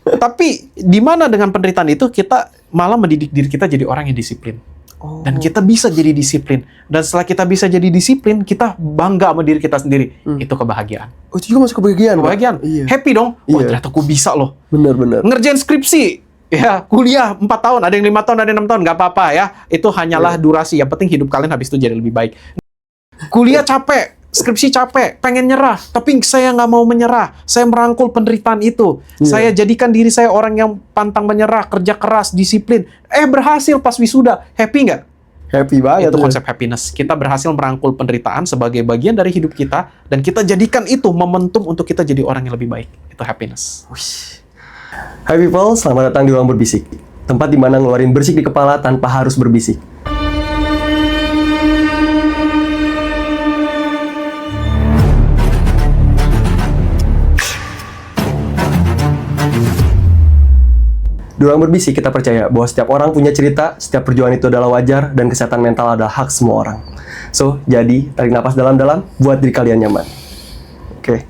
Tapi di mana dengan penderitaan itu kita malah mendidik diri kita jadi orang yang disiplin. Dan kita bisa jadi disiplin. Dan setelah kita bisa jadi disiplin, kita bangga sama diri kita sendiri. Itu kebahagiaan. Oh, itu juga masuk kebahagiaan. Kebahagiaan. Iya. Happy dong. Wah, Iya. ternyata aku bisa loh. Benar-benar. Ngerjain skripsi. Ya, kuliah 4 tahun, ada yang 5 tahun, ada yang 6 tahun, nggak apa-apa ya. Itu hanyalah durasi. Yang penting hidup kalian habis itu jadi lebih baik. Kuliah capek, skripsi capek, pengen nyerah, tapi saya nggak mau menyerah. Saya merangkul penderitaan itu. Saya jadikan diri saya orang yang pantang menyerah, kerja keras, disiplin. Berhasil pas wisuda. Happy nggak? Happy banget. Itu konsep happiness. Kita berhasil merangkul penderitaan sebagai bagian dari hidup kita, dan kita jadikan itu momentum untuk kita jadi orang yang lebih baik. Itu happiness. Hai people, selamat datang di Ruang Berbisik. Tempat di mana ngeluarin bersik di kepala tanpa harus berbisik. Di Ruang Berbisik kita percaya bahwa setiap orang punya cerita, setiap perjuangan itu adalah wajar, dan kesehatan mental adalah hak semua orang. So, jadi tarik napas dalam-dalam, buat diri kalian nyaman. Oke.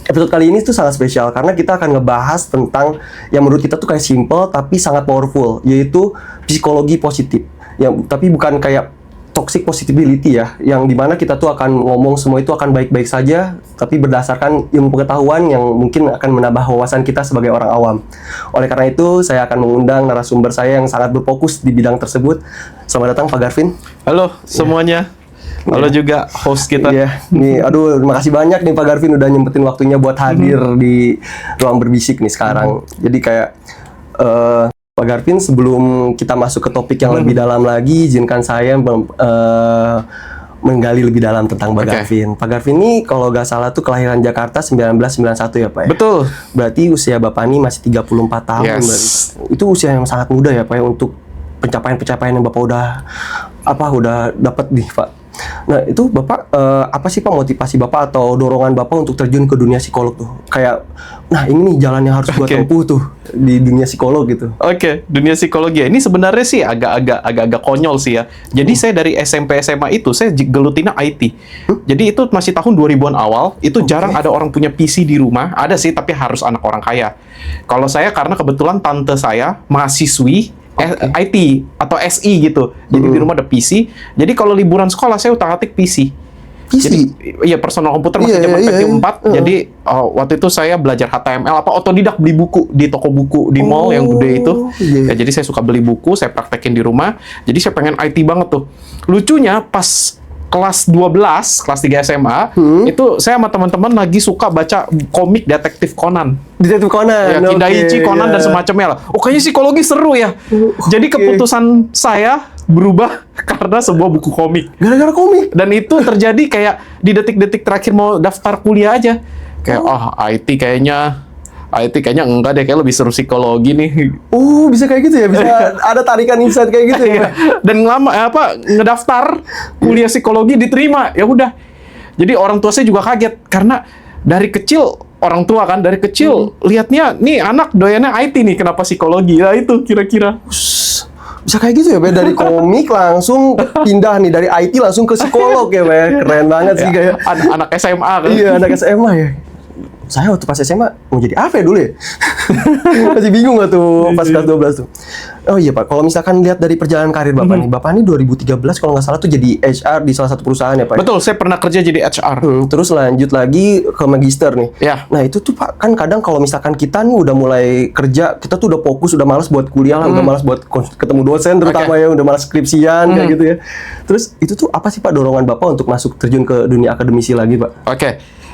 Episode kali ini tuh sangat spesial karena kita akan ngebahas tentang yang menurut kita tuh kayak simple tapi sangat powerful, yaitu psikologi positif. Tapi bukan kayak toxic positivity ya, yang dimana kita tuh akan ngomong semua itu akan baik-baik saja, tapi berdasarkan ilmu pengetahuan yang mungkin akan menambah wawasan kita sebagai orang awam. Oleh karena itu, saya akan mengundang narasumber saya yang sangat berfokus di bidang tersebut. Selamat datang Pak Garvin. Halo semuanya. Halo juga host kita. Iya, nih, aduh, terima kasih banyak nih Pak Garvin udah nyempetin waktunya buat hadir di Ruang Berbisik nih sekarang. Jadi kayak Pak Garvin, sebelum kita masuk ke topik yang lebih dalam lagi, izinkan saya menggali lebih dalam tentang Pak Garvin. Pak Garvin ini kalau nggak salah tuh kelahiran Jakarta 1991 ya Pak ya? Betul. Berarti usia Bapak ini masih 34 tahun. Yes. Berarti. Itu usia yang sangat muda ya Pak ya, untuk pencapaian-pencapaian yang Bapak udah dapat nih Pak. Nah itu Bapak, apa sih Pak motivasi Bapak atau dorongan Bapak untuk terjun ke dunia psikolog tuh? Kayak, nah ini nih jalan yang harus gua tempuh tuh di dunia psikolog gitu. Oke, dunia psikologi. Ini sebenarnya sih agak konyol sih ya. Jadi saya dari SMP SMA itu saya gelutinnya IT. Jadi itu masih tahun 2000-an awal, itu jarang ada orang punya PC di rumah. Ada sih, tapi harus anak orang kaya. Kalau saya karena kebetulan tante saya mahasiswi IT atau SI gitu. Jadi di rumah ada PC. Jadi kalau liburan sekolah saya utak-atik PC. Jadi iya, personal komputer masih zaman Pentium 4. Jadi waktu itu saya belajar HTML otodidak, beli buku di toko buku di mall yang gede itu. Ya, jadi saya suka beli buku, saya praktekin di rumah. Jadi saya pengen IT banget tuh. Lucunya pas kelas 12, kelas 3 SMA, itu saya sama teman-teman lagi suka baca komik Detektif Conan. Detektif Conan. Ya, Kindaichi, Conan, dan semacamnya lah. Oh, kayaknya psikologi seru ya. Jadi keputusan saya berubah karena sebuah buku komik. Gara-gara komik? Dan itu terjadi kayak di detik-detik terakhir mau daftar kuliah aja. Kayak, IT kayaknya enggak deh, kayak lebih seru psikologi nih. Oh, bisa kayak gitu ya? Bisa ada tarikan insight kayak gitu ya? Dan ngedaftar kuliah psikologi diterima. Ya udah. Jadi orang tua saya juga kaget karena dari kecil orang tua kan dari kecil lihatnya nih anak doyannya IT nih, kenapa psikologi? Nah itu kira-kira. Bisa kayak gitu ya, Pak? Dari komik langsung pindah nih, dari IT langsung ke psikolog ya, Pak? Keren banget sih kayak anak SMA kan. Iya, anak SMA ya. Saya waktu pas SMA mau jadi apa ya dulu ya? Masih bingung gak tuh pas kelas 12 tuh. Oh iya Pak, kalau misalkan lihat dari perjalanan karir Bapak nih, Bapak nih 2013 kalau nggak salah tuh jadi HR di salah satu perusahaan ya Pak? Betul, saya pernah kerja jadi HR. Terus lanjut lagi ke magister nih. Ya. Nah itu tuh Pak, kan kadang kalau misalkan kita nih udah mulai kerja, kita tuh udah fokus, udah malas buat kuliah lah, udah malas buat ketemu dosen terutama ya, udah malas skripsian kayak gitu ya. Terus itu tuh apa sih Pak dorongan Bapak untuk masuk terjun ke dunia akademisi lagi Pak? Oke.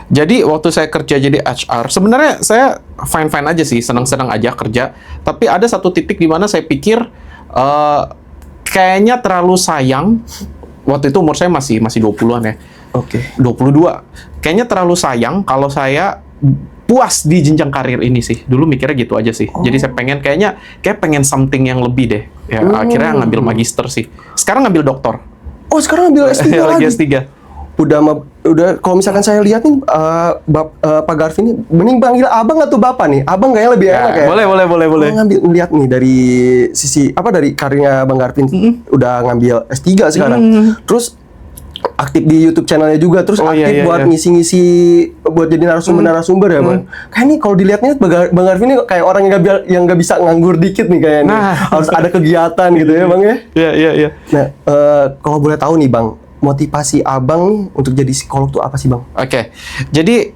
Jadi waktu saya kerja jadi HR, sebenarnya saya fine-fine aja sih, senang-senang aja kerja. Tapi ada satu titik di mana saya pikir kayaknya terlalu sayang. Waktu itu umur saya masih 20-an ya. Oke. 22. Kayaknya terlalu sayang kalau saya puas di jenjang karir ini sih. Dulu mikirnya gitu aja sih. Jadi saya pengen something yang lebih deh. Ya akhirnya ngambil magister sih. Sekarang ngambil doktor. Oh, sekarang ngambil S3 lagi. S3. Udah kalau misalkan saya lihat nih Pak Garvin ini mending panggil abang atau bapak nih? Abang kayaknya lebih enak ya. Boleh. Lihat nih dari sisi dari karirnya Bang Garvin udah ngambil S3 sekarang. Terus aktif di YouTube channelnya juga, terus Oh, iya, aktif iya, buat iya. ngisi-ngisi, buat jadi narasumber ya, Bang. Kayak ini kalau dilihatnya Bang Arfi ini kayak orang yang nggak bisa nganggur dikit nih kayaknya. Nah. Harus ada kegiatan gitu ya, Bang ya. Iya, iya, iya. Nah, kalau boleh tahu nih, Bang, motivasi Abang nih untuk jadi psikolog tuh apa sih, Bang? Oke. Jadi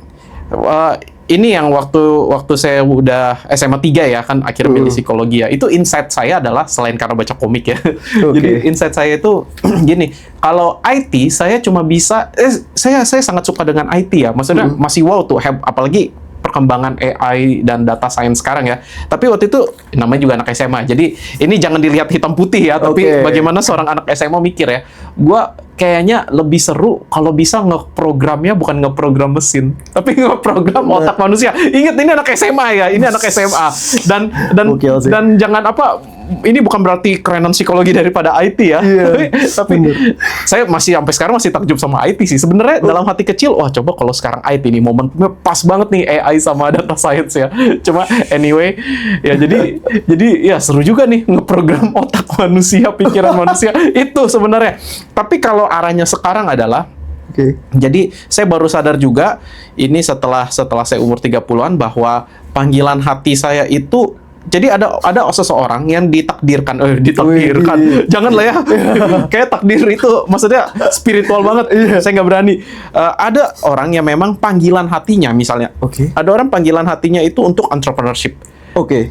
ini yang waktu saya udah SMA 3 ya kan akhirnya pilih psikologi ya. Itu insight saya adalah selain karena baca komik ya. Jadi insight saya itu gini, kalau IT saya cuma bisa saya sangat suka dengan IT ya. Maksudnya masih wow tuh apalagi perkembangan AI dan data science sekarang ya. Tapi waktu itu namanya juga anak SMA. Jadi ini jangan dilihat hitam putih ya, tapi bagaimana seorang anak SMA mikir ya. Gua kayaknya lebih seru kalau bisa ngeprogramnya bukan ngeprogram mesin, tapi ngeprogram otak manusia. Ingat ini anak SMA ya, ini anak SMA. Dan jangan apa, ini bukan berarti kerenan psikologi daripada IT ya. Tapi saya masih sampai sekarang masih takjub sama IT sih. Sebenarnya dalam hati kecil, wah coba kalau sekarang IT nih momennya pas banget nih AI sama data science ya. Cuma anyway, ya jadi ya seru juga nih ngeprogram otak manusia, pikiran manusia itu sebenarnya. Tapi kalau arahnya sekarang adalah jadi saya baru sadar juga ini setelah saya umur 30-an bahwa panggilan hati saya itu jadi ada seseorang yang ditakdirkan. Janganlah ya. Kayak takdir itu maksudnya spiritual banget. Saya nggak berani. Ada orang yang memang panggilan hatinya misalnya. Ada orang panggilan hatinya itu untuk entrepreneurship.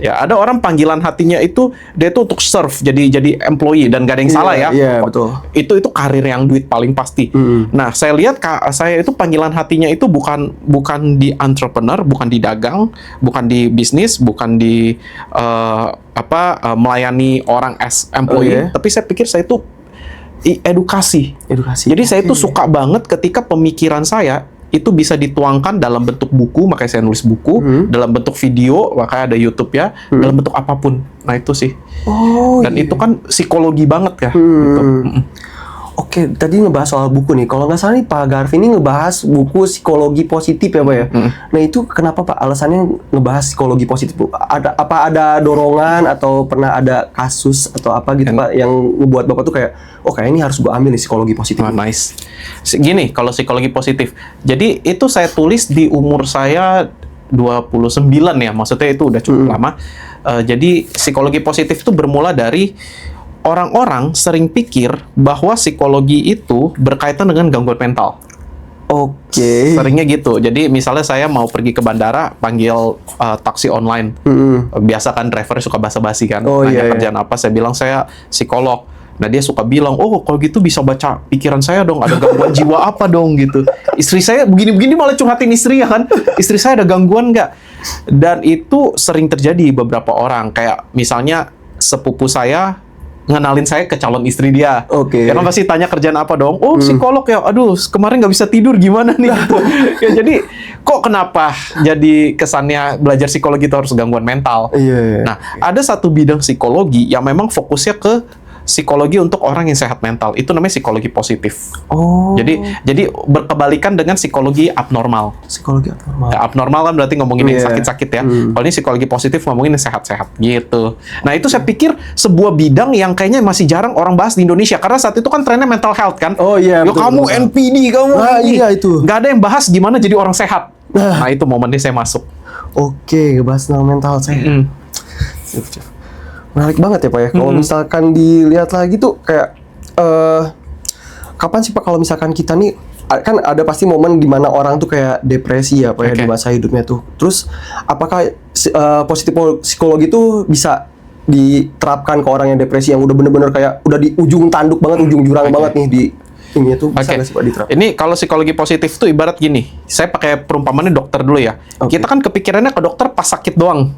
Ya, ada orang panggilan hatinya itu dia itu untuk serve, jadi employee dan gak ada yang salah ya. Betul. Itu karir yang duit paling pasti. Nah, saya lihat saya itu panggilan hatinya itu bukan di entrepreneur, bukan di dagang, bukan di bisnis, bukan di melayani orang as employee, tapi saya pikir saya itu edukasi. Jadi saya itu suka banget ketika pemikiran saya itu bisa dituangkan dalam bentuk buku, makanya saya nulis buku, dalam bentuk video, makanya ada YouTube ya, dalam bentuk apapun. Nah itu sih. Dan itu kan psikologi banget ya. Gitu. Tadi ngebahas soal buku nih. Kalau nggak salah nih Pak Garfi ini ngebahas buku psikologi positif ya, Pak ya. Nah itu kenapa Pak alasannya ngebahas psikologi positif? Ada dorongan atau pernah ada kasus atau apa gitu Pak yang ngebuat Bapak tuh kayak, kayak ini harus gue ambil nih psikologi positif. Nice. Gini, kalau psikologi positif. Jadi itu saya tulis di umur saya 29 ya, maksudnya itu udah cukup lama. Jadi psikologi positif itu bermula dari orang-orang sering pikir bahwa psikologi itu berkaitan dengan gangguan mental. Seringnya gitu. Jadi misalnya saya mau pergi ke bandara, panggil taksi online. Biasa kan driver suka basa-basi kan. Nanya kerjaan apa, saya bilang saya psikolog. Nah dia suka bilang, kalau gitu bisa baca pikiran saya dong, ada gangguan jiwa apa dong gitu. Istri saya begini-begini malah curhatin istri ya kan. Istri saya ada gangguan nggak? Dan itu sering terjadi beberapa orang. Kayak misalnya sepupu saya ngenalin saya ke calon istri dia. Karena pasti tanya kerjaan apa dong. Psikolog ya. Aduh, kemarin nggak bisa tidur gimana nih gitu. Ya jadi kok kenapa jadi kesannya belajar psikologi itu harus gangguan mental? Nah, ada satu bidang psikologi yang memang fokusnya ke psikologi untuk orang yang sehat mental. Itu namanya psikologi positif. Jadi berkebalikan dengan psikologi abnormal. Abnormal kan berarti ngomongin yang sakit-sakit ya. Kalau ini psikologi positif ngomongin yang sehat-sehat gitu. Nah, itu saya pikir sebuah bidang yang kayaknya masih jarang orang bahas di Indonesia karena saat itu kan trennya mental health kan. Kamu NPD, kamu ini. Itu. Gak ada yang bahas gimana jadi orang sehat. Nah, itu momennya saya masuk. Ngebahas tentang mental sehat. Menarik banget ya Pak ya. Kalau misalkan dilihat lagi tuh kayak kapan sih Pak kalau misalkan kita nih kan ada pasti momen dimana orang tuh kayak depresi ya Pak ya di masa hidupnya tuh. Terus apakah positif psikologi tuh bisa diterapkan ke orang yang depresi yang udah bener-bener kayak udah di ujung tanduk banget, ujung jurang banget nih di ini tuh bisa nggak sih Pak diterapkan? Ini kalau psikologi positif tuh ibarat gini. Saya pakai perumpamannya dokter dulu ya. Kita kan kepikirannya ke dokter pas sakit doang.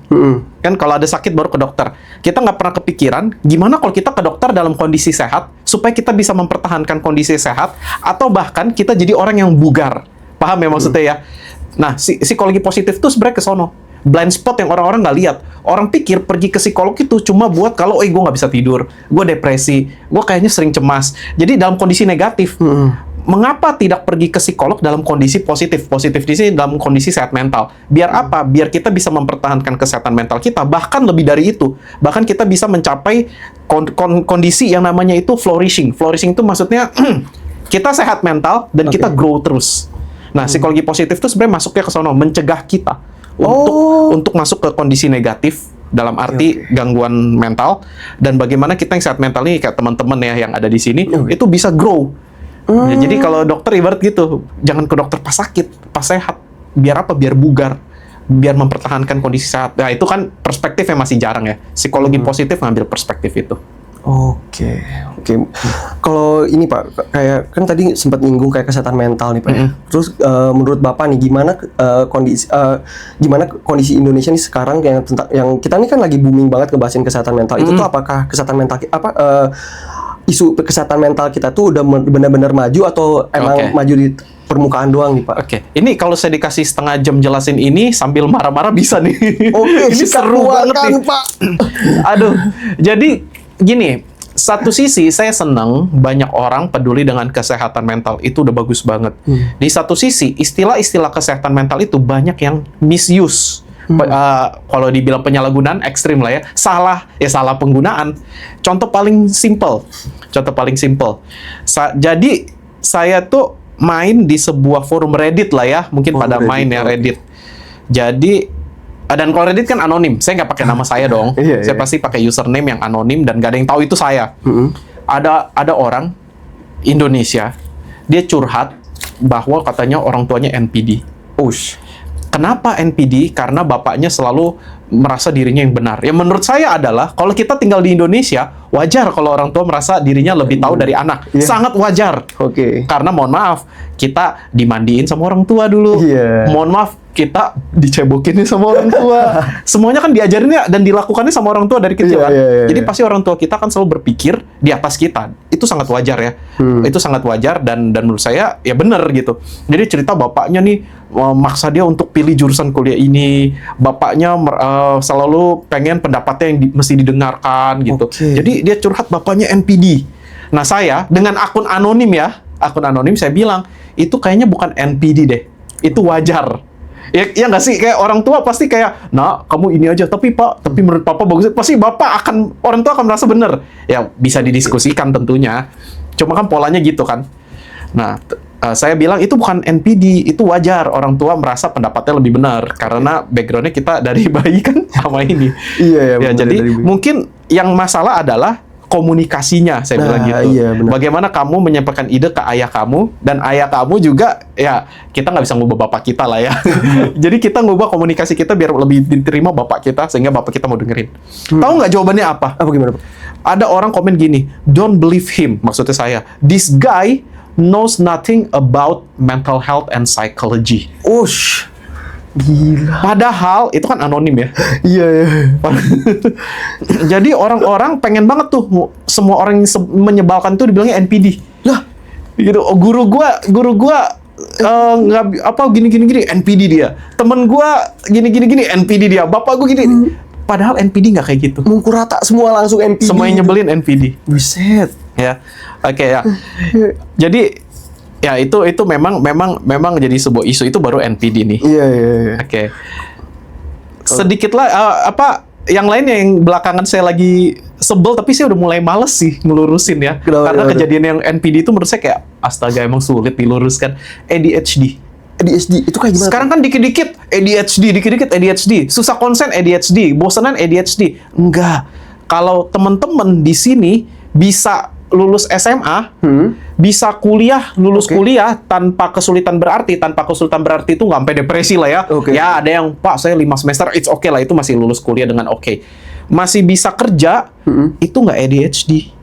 Kan kalau ada sakit baru ke dokter. Kita nggak pernah kepikiran gimana kalau kita ke dokter dalam kondisi sehat supaya kita bisa mempertahankan kondisi sehat atau bahkan kita jadi orang yang bugar. Paham ya maksudnya ya? Nah, psikologi positif tuh sebenarnya ke sono. Blind spot yang orang-orang nggak lihat. Orang pikir pergi ke psikolog itu cuma buat kalau gue nggak bisa tidur, gue depresi, gue kayaknya sering cemas. Jadi dalam kondisi negatif. Mengapa tidak pergi ke psikolog dalam kondisi positif? Positif di sini dalam kondisi sehat mental. Biar apa? Biar kita bisa mempertahankan kesehatan mental kita. Bahkan lebih dari itu. Bahkan kita bisa mencapai kondisi yang namanya itu flourishing. Flourishing itu maksudnya Kita sehat mental dan Oke. kita grow terus. Nah, psikologi positif itu sebenarnya masuknya ke sono, mencegah kita untuk masuk ke kondisi negatif dalam arti gangguan mental, dan bagaimana kita yang sehat mental nih kayak teman-teman ya yang ada di sini itu bisa grow. Ya, jadi kalau dokter ibarat gitu, jangan ke dokter pas sakit, pas sehat. Biar apa? Biar bugar, biar mempertahankan kondisi sehat. Nah, itu kan perspektif yang masih jarang ya. Psikologi positif ngambil perspektif itu. Oke. Kalau ini Pak, kayak kan tadi sempat nyinggung kayak kesehatan mental nih Pak. Terus menurut Bapak nih gimana kondisi Indonesia nih sekarang yang kita nih kan lagi booming banget ngebahasin kesehatan mental. Itu tuh apakah kesehatan mental isu kesehatan mental kita tuh udah benar-benar maju atau emang maju di permukaan doang nih Pak? Oke, ini kalau saya dikasih setengah jam jelasin ini sambil marah-marah bisa nih. Oke, ini seru banget nih Pak. Aduh, jadi gini, satu sisi saya senang banyak orang peduli dengan kesehatan mental, itu udah bagus banget. Di satu sisi, istilah-istilah kesehatan mental itu banyak yang misuse. Kalau dibilang penyalahgunaan ekstrim lah ya, salah penggunaan. Contoh paling simple. Jadi saya tuh main di sebuah forum Reddit lah ya, mungkin pada main ya Reddit. Jadi dan kalau Reddit kan anonim, saya nggak pakai nama saya dong. Saya pasti pakai username yang anonim dan nggak ada yang tahu itu saya. Ada orang Indonesia, dia curhat bahwa katanya orang tuanya NPD. Kenapa NPD? Karena bapaknya selalu merasa dirinya yang benar. Yang menurut saya adalah, kalau kita tinggal di Indonesia, wajar kalau orang tua merasa dirinya lebih tahu dari anak. Sangat wajar. Karena mohon maaf, kita dimandiin sama orang tua dulu. Mohon maaf, kita dicebokin sama orang tua. Semuanya kan diajarinnya dan dilakukannya sama orang tua dari kecil kan. Jadi pasti orang tua kita kan selalu berpikir di atas kita. Itu sangat wajar ya. Itu sangat wajar dan menurut saya ya benar gitu. Jadi cerita bapaknya nih maksa dia untuk pilih jurusan kuliah ini. Bapaknya selalu pengen pendapatnya yang mesti didengarkan gitu. Jadi dia curhat bapaknya NPD. Nah, saya dengan akun anonim saya bilang, itu kayaknya bukan NPD deh. Itu wajar. Ya nggak sih, kayak orang tua pasti kayak, nah kamu ini aja, tapi menurut papa bagus, pasti orang tua akan merasa benar. Ya bisa didiskusikan tentunya, cuma kan polanya gitu kan. Nah, saya bilang itu bukan NPD, itu wajar orang tua merasa pendapatnya lebih benar karena backgroundnya kita dari bayi kan sama ini. Ya, jadi mungkin yang masalah adalah komunikasinya, saya bilang gitu. Bagaimana kamu menyampaikan ide ke ayah kamu, dan ayah kamu juga, ya kita nggak bisa ngubah bapak kita lah ya. Jadi kita ngubah komunikasi kita biar lebih diterima bapak kita, sehingga bapak kita mau dengerin. Tahu nggak jawabannya apa? Gimana Pak? Ada orang komen gini, don't believe him, maksudnya saya. This guy knows nothing about mental health and psychology. Gila. Padahal itu kan anonim ya. Jadi orang-orang pengen banget tuh semua orang yang menyebalkan tuh dibilangnya NPD. Lah, gitu. Guru gua nggak gini NPD dia. Temen gua gini NPD dia. Bapak gua gini. Padahal NPD nggak kayak gitu. Mukul rata semua langsung NPD. Semuanya nyebelin NPD. Buset. Ya. Oke ya. Jadi ya itu memang jadi sebuah isu, itu baru NPD nih. Oke. Sedikitlah yang lain yang belakangan saya lagi sebel, tapi saya udah mulai males sih ngelurusin ya. Karena kejadian yang NPD itu menurut saya kayak astaga emang sulit diluruskan. ADHD itu kayak gimana? Sekarang kan dikit-dikit ADHD, susah konsen ADHD, bosanan ADHD. Enggak. Kalau teman-teman di sini bisa lulus SMA, bisa lulus kuliah tanpa kesulitan berarti itu nggak sampai depresi lah ya. Ya ada yang, Pak saya 5 semester, it's okay lah, itu masih lulus kuliah dengan oke. Masih bisa kerja, itu nggak ADHD.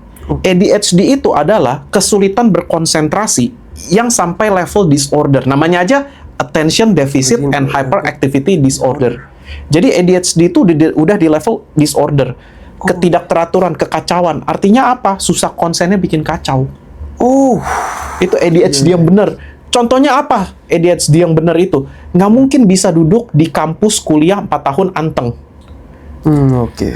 ADHD itu adalah kesulitan berkonsentrasi yang sampai level disorder. Namanya aja Attention Deficit and Hyperactivity Disorder. Jadi ADHD itu udah di level disorder. Ketidakteraturan, kekacauan. Artinya apa? Susah konsennya, bikin kacau. Itu ADHD yang benar. Contohnya apa? ADHD yang benar itu nggak mungkin bisa duduk di kampus kuliah 4 tahun anteng.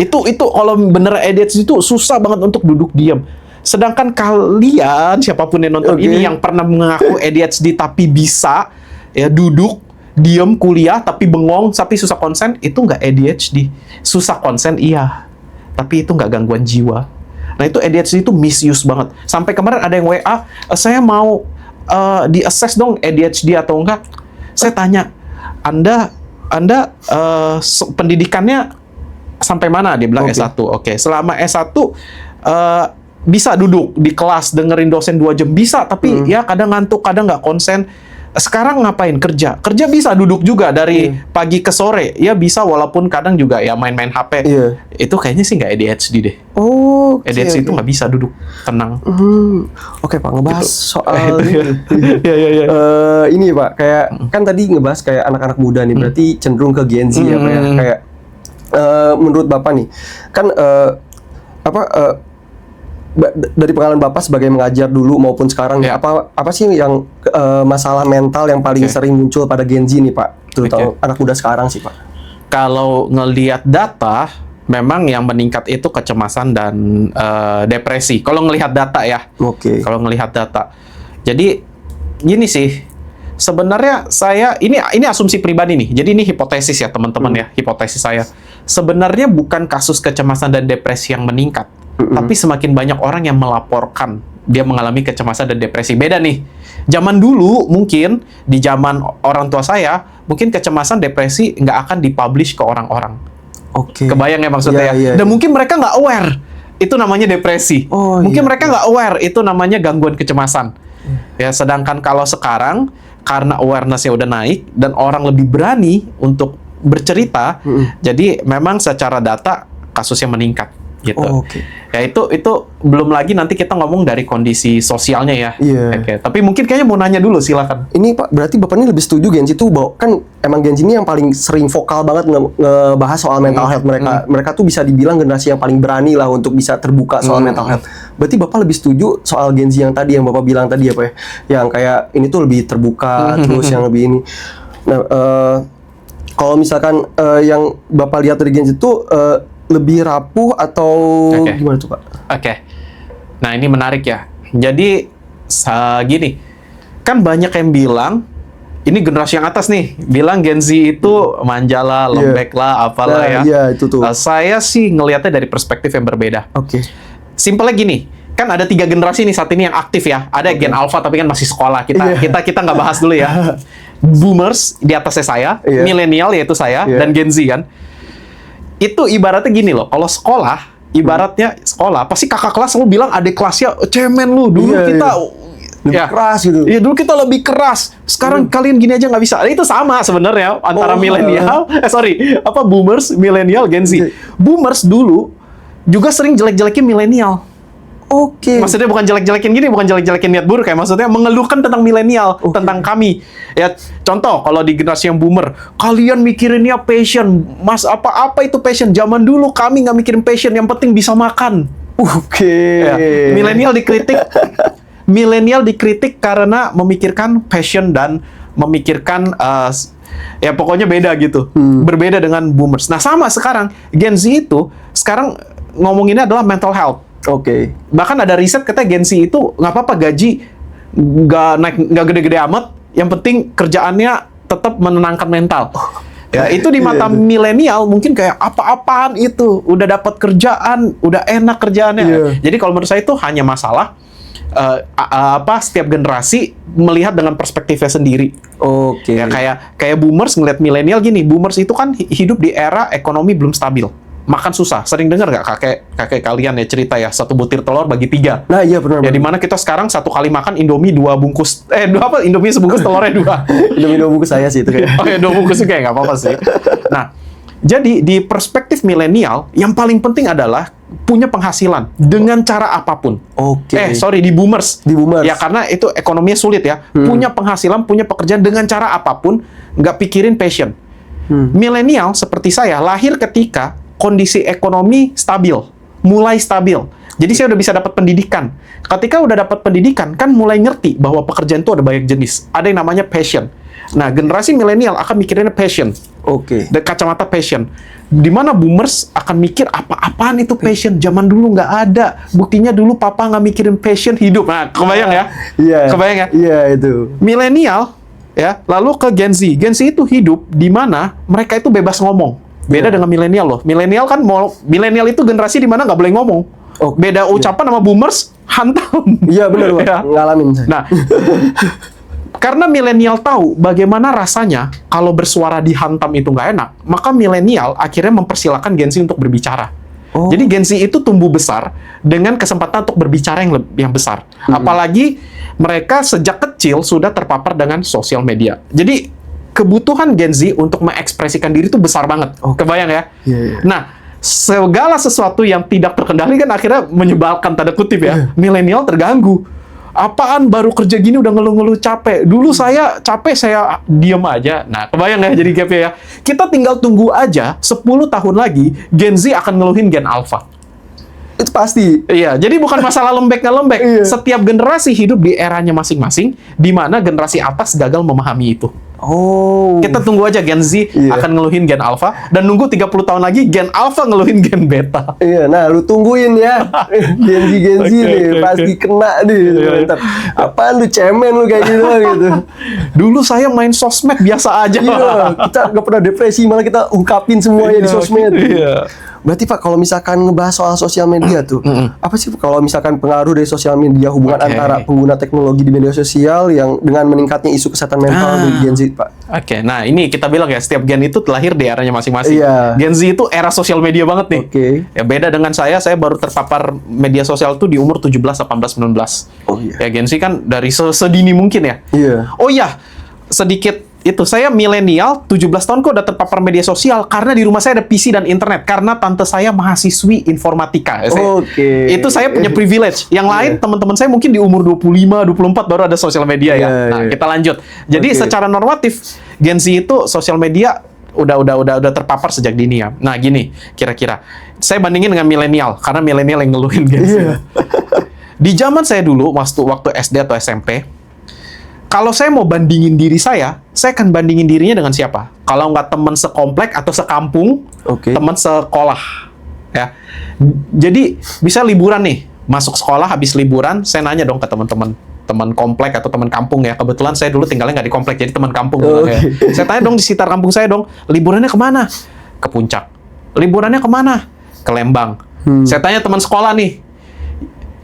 Itu kalau bener ADHD itu susah banget untuk duduk diam. Sedangkan kalian, siapapun yang nonton ini yang pernah mengaku ADHD tapi bisa ya duduk diam kuliah tapi bengong tapi susah konsen, itu nggak ADHD. Susah konsen iya, tapi itu nggak gangguan jiwa. Nah itu ADHD itu misuse banget. Sampai kemarin ada yang WA, saya mau di-assess dong ADHD atau enggak. Saya tanya, Anda pendidikannya sampai mana? Dia bilang S1. Oke, selama S1 bisa duduk di kelas dengerin dosen 2 jam bisa, tapi ya kadang ngantuk, kadang nggak konsen. Sekarang ngapain? Kerja bisa duduk juga dari pagi ke sore, ya bisa, walaupun kadang juga ya main-main HP. Itu kayaknya sih nggak ADHD deh. ADHD itu nggak bisa duduk tenang. Oke Pak, ngebahas soal Ya. ini Pak, kayak kan tadi ngebahas kayak anak-anak muda nih, berarti cenderung ke Gen Z ya Pak ya. Kayak menurut Bapak nih, kan dari pengalaman Bapak sebagai mengajar dulu maupun sekarang nih, apa sih yang masalah mental yang paling sering muncul pada Gen Z nih Pak, terutama anak muda sekarang sih Pak? Kalau ngelihat data, memang yang meningkat itu kecemasan dan depresi. Kalau ngelihat data ya. Kalau ngelihat data. Jadi gini sih, sebenarnya saya ini asumsi pribadi nih. Jadi ini hipotesis ya teman-teman ya, hipotesis saya. Sebenarnya bukan kasus kecemasan dan depresi yang meningkat. Tapi semakin banyak orang yang melaporkan dia mengalami kecemasan dan depresi. Beda nih. Zaman dulu mungkin, di zaman orang tua saya, mungkin kecemasan, depresi nggak akan dipublish ke orang-orang. Kebayang ya maksudnya ya? Dan mungkin mereka nggak aware itu namanya depresi. Mungkin mereka nggak aware itu namanya gangguan kecemasan. Ya, sedangkan kalau sekarang, karena awareness-nya udah naik, dan orang lebih berani untuk bercerita, jadi memang secara data kasusnya meningkat. Gitu. Ya itu belum lagi nanti kita ngomong dari kondisi sosialnya ya. Tapi mungkin kayaknya mau nanya dulu, silakan. Ini Pak, berarti Bapak ini lebih setuju Gen Z itu bahwa kan emang Gen Z ini yang paling sering vokal banget ngebahas soal mental health mereka. Mereka tuh bisa dibilang generasi yang paling berani lah untuk bisa terbuka soal mental health. Berarti Bapak lebih setuju soal Gen Z yang tadi yang Bapak bilang tadi ya Pak ya? Yang kayak ini tuh lebih terbuka, terus yang lebih ini. Nah, kalau misalkan yang Bapak lihat dari Gen Z itu lebih rapuh atau gimana tuh Pak? Nah ini menarik ya. Jadi gini, kan banyak yang bilang ini generasi yang atas nih, bilang Gen Z itu manja lah, lembek lah, apalah ya. Itu tuh. Saya sih ngelihatnya dari perspektif yang berbeda. Simpelnya gini, kan ada 3 generasi nih saat ini yang aktif ya. Ada Gen Alpha tapi kan masih sekolah. Kita nggak bahas dulu ya. Boomers di atasnya saya, milenial yaitu saya, dan Gen Z kan. Itu ibaratnya gini loh, kalau sekolah, ibaratnya sekolah, pasti kakak kelas selalu bilang adik kelasnya, cemen lu, dulu kita lebih keras gitu. Iya, dulu kita lebih keras. Sekarang kalian gini aja nggak bisa. Itu sama sebenarnya antara milenial, boomers, milenial, Gen Z. Boomers dulu juga sering jelek-jelekin milenial. Maksudnya bukan jelek-jelekin gini, bukan jelek-jelekin niat buruk ya, maksudnya mengeluhkan tentang milenial, tentang kami. Ya, contoh kalau di generasi yang boomer, kalian mikirinnya passion, mas apa itu passion? Zaman dulu kami nggak mikirin passion, yang penting bisa makan. Ya, milenial dikritik karena memikirkan passion dan memikirkan ya pokoknya beda gitu, berbeda dengan boomers. Nah sama sekarang Gen Z itu sekarang ngomonginnya adalah mental health. Bahkan ada riset katanya Gen Z itu nggak apa-apa gaji nggak gede-gede amat, yang penting kerjaannya tetap menenangkan mental. Ya itu di mata milenial mungkin kayak apa-apaan itu, udah dapat kerjaan, udah enak kerjaannya. Jadi kalau menurut saya itu hanya masalah setiap generasi melihat dengan perspektifnya sendiri. Ya, kayak boomers ngeliat milenial gini, boomers itu kan hidup di era ekonomi belum stabil. Makan susah. Sering dengar nggak kakek kalian ya cerita ya, 1 butir telur bagi 3. Nah iya benar. Ya dimana kita sekarang 1 kali makan Indomie 2 bungkus. Indomie sebungkus telurnya 2. Indomie 2 bungkus saya sih itu kayak. 2 bungkus kayak nggak apa-apa sih. Nah, jadi di perspektif milenial yang paling penting adalah punya penghasilan dengan cara apapun. Di boomers. Ya karena itu ekonominya sulit ya. Punya penghasilan, punya pekerjaan dengan cara apapun, nggak pikirin passion. Milenial seperti saya lahir ketika kondisi ekonomi stabil, mulai stabil. Jadi saya udah bisa dapat pendidikan. Ketika udah dapat pendidikan, kan mulai ngerti bahwa pekerjaan itu ada banyak jenis. Ada yang namanya passion. Nah, generasi milenial akan mikirinnya passion. Dari kacamata passion. Di mana boomers akan mikir apa-apaan itu passion. Zaman dulu nggak ada. Buktinya dulu papa nggak mikirin passion hidup. Nah, kebayang ya? Kebayang ya? Iya, itu. Milenial, ya, lalu ke Gen Z. Gen Z itu hidup di mana mereka itu bebas ngomong. Beda dengan milenial loh. Milenial itu generasi di mana nggak boleh ngomong. Oh, Beda ucapan sama boomers, hantam. Iya benar, Pak. Ya. Ngalamin saya. Nah, karena milenial tahu bagaimana rasanya kalau bersuara dihantam itu nggak enak, maka milenial akhirnya mempersilahkan Gen Z untuk berbicara. Oh. Jadi Gen Z itu tumbuh besar dengan kesempatan untuk berbicara yang besar. Apalagi mereka sejak kecil sudah terpapar dengan sosial media. Jadi kebutuhan Gen Z untuk mengekspresikan diri itu besar banget. Kebayang ya? Iya, iya. Nah, segala sesuatu yang tidak terkendali kan akhirnya menyebalkan tanda kutip ya. Milenial terganggu. Apaan baru kerja gini udah ngeluh-ngeluh capek. Dulu saya capek, saya diem aja. Nah, kebayang ya jadi gapnya ya. Kita tinggal tunggu aja 10 tahun lagi Gen Z akan ngeluhin Gen Alpha. Itu pasti. Iya, jadi bukan masalah lembek nggak lembek. Iya. Setiap generasi hidup di eranya masing-masing, di mana generasi atas gagal memahami itu. Oh. Kita tunggu aja Gen Z Iya. akan ngeluhin Gen Alpha, dan nunggu 30 tahun lagi Gen Alpha ngeluhin Gen Beta. Iya, nah lu tungguin ya. Gen Z Oke, nih, oke, pasti oke. kena nih. Iya, iya. Ntar, apaan lu cemen lu kayak gitu gitu. Dulu saya main sosmed biasa aja. Iya, kita nggak pernah depresi, malah kita ungkapin semuanya di sosmed. Iya. Berarti Pak, kalau misalkan ngebahas soal sosial media tuh, apa sih kalau misalkan pengaruh dari sosial media, hubungan Oke. antara pengguna teknologi di media sosial yang dengan meningkatnya isu kesehatan mental di Gen Z, Pak? Oke, nah ini kita bilang ya, setiap gen itu terlahir di eranya masing-masing. Iya. Gen Z itu era sosial media banget nih. Oke. Ya beda dengan saya baru terpapar media sosial tuh di umur 17, 18, 19. Oh iya. Ya Gen Z kan dari sedini mungkin ya. Iya. Oh iya, sedikit itu saya milenial 17 tahun kok udah terpapar media sosial karena di rumah saya ada PC dan internet karena tante saya mahasiswi informatika. Oke. Itu saya punya privilege. Yang lain teman-teman saya mungkin di umur 25, 24 baru ada sosial media ya. Iya, Nah, iya. kita lanjut. Jadi Oke. secara normatif Gen Z itu sosial media udah terpapar sejak dini ya. Nah, gini, kira-kira saya bandingin dengan milenial karena milenial yang ngeluhin Gen Z. Iya. Di zaman saya dulu waktu SD atau SMP, kalau saya mau bandingin diri saya akan bandingin dirinya dengan siapa? Kalau nggak teman sekomplek atau sekampung, Oke. teman sekolah, ya. Jadi bisa liburan nih, masuk sekolah habis liburan, saya nanya dong ke teman-teman, teman komplek atau teman kampung ya. Kebetulan saya dulu tinggalnya nggak di komplek, jadi teman kampung. Oh, ya. Saya tanya dong di sekitar kampung saya dong, liburannya kemana? Ke Puncak. Liburannya kemana? Ke Lembang. Saya tanya teman sekolah nih,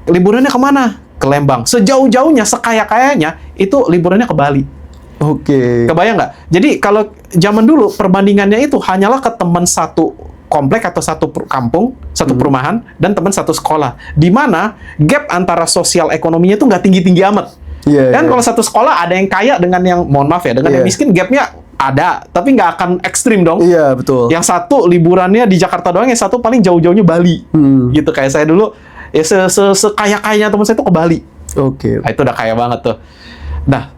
liburannya kemana? Ke Lembang. Sejauh-jauhnya, sekaya-kayanya, itu liburannya ke Bali. Oke. Kebayang nggak? Jadi kalau zaman dulu perbandingannya itu hanyalah ke teman satu komplek atau satu kampung, satu perumahan, dan teman satu sekolah. Di mana gap antara sosial ekonominya itu nggak tinggi-tinggi amat. Iya, Dan iya. kalau satu sekolah ada yang kaya dengan yang, mohon maaf ya, dengan yang Iya. miskin gapnya ada, tapi nggak akan ekstrim dong. Iya, betul. Yang satu liburannya di Jakarta doang, yang satu paling jauh-jauhnya Bali. Gitu kayak saya dulu, ya sekaya-kayanya teman saya itu ke Bali. Oke. Nah, itu udah kaya banget tuh. Nah,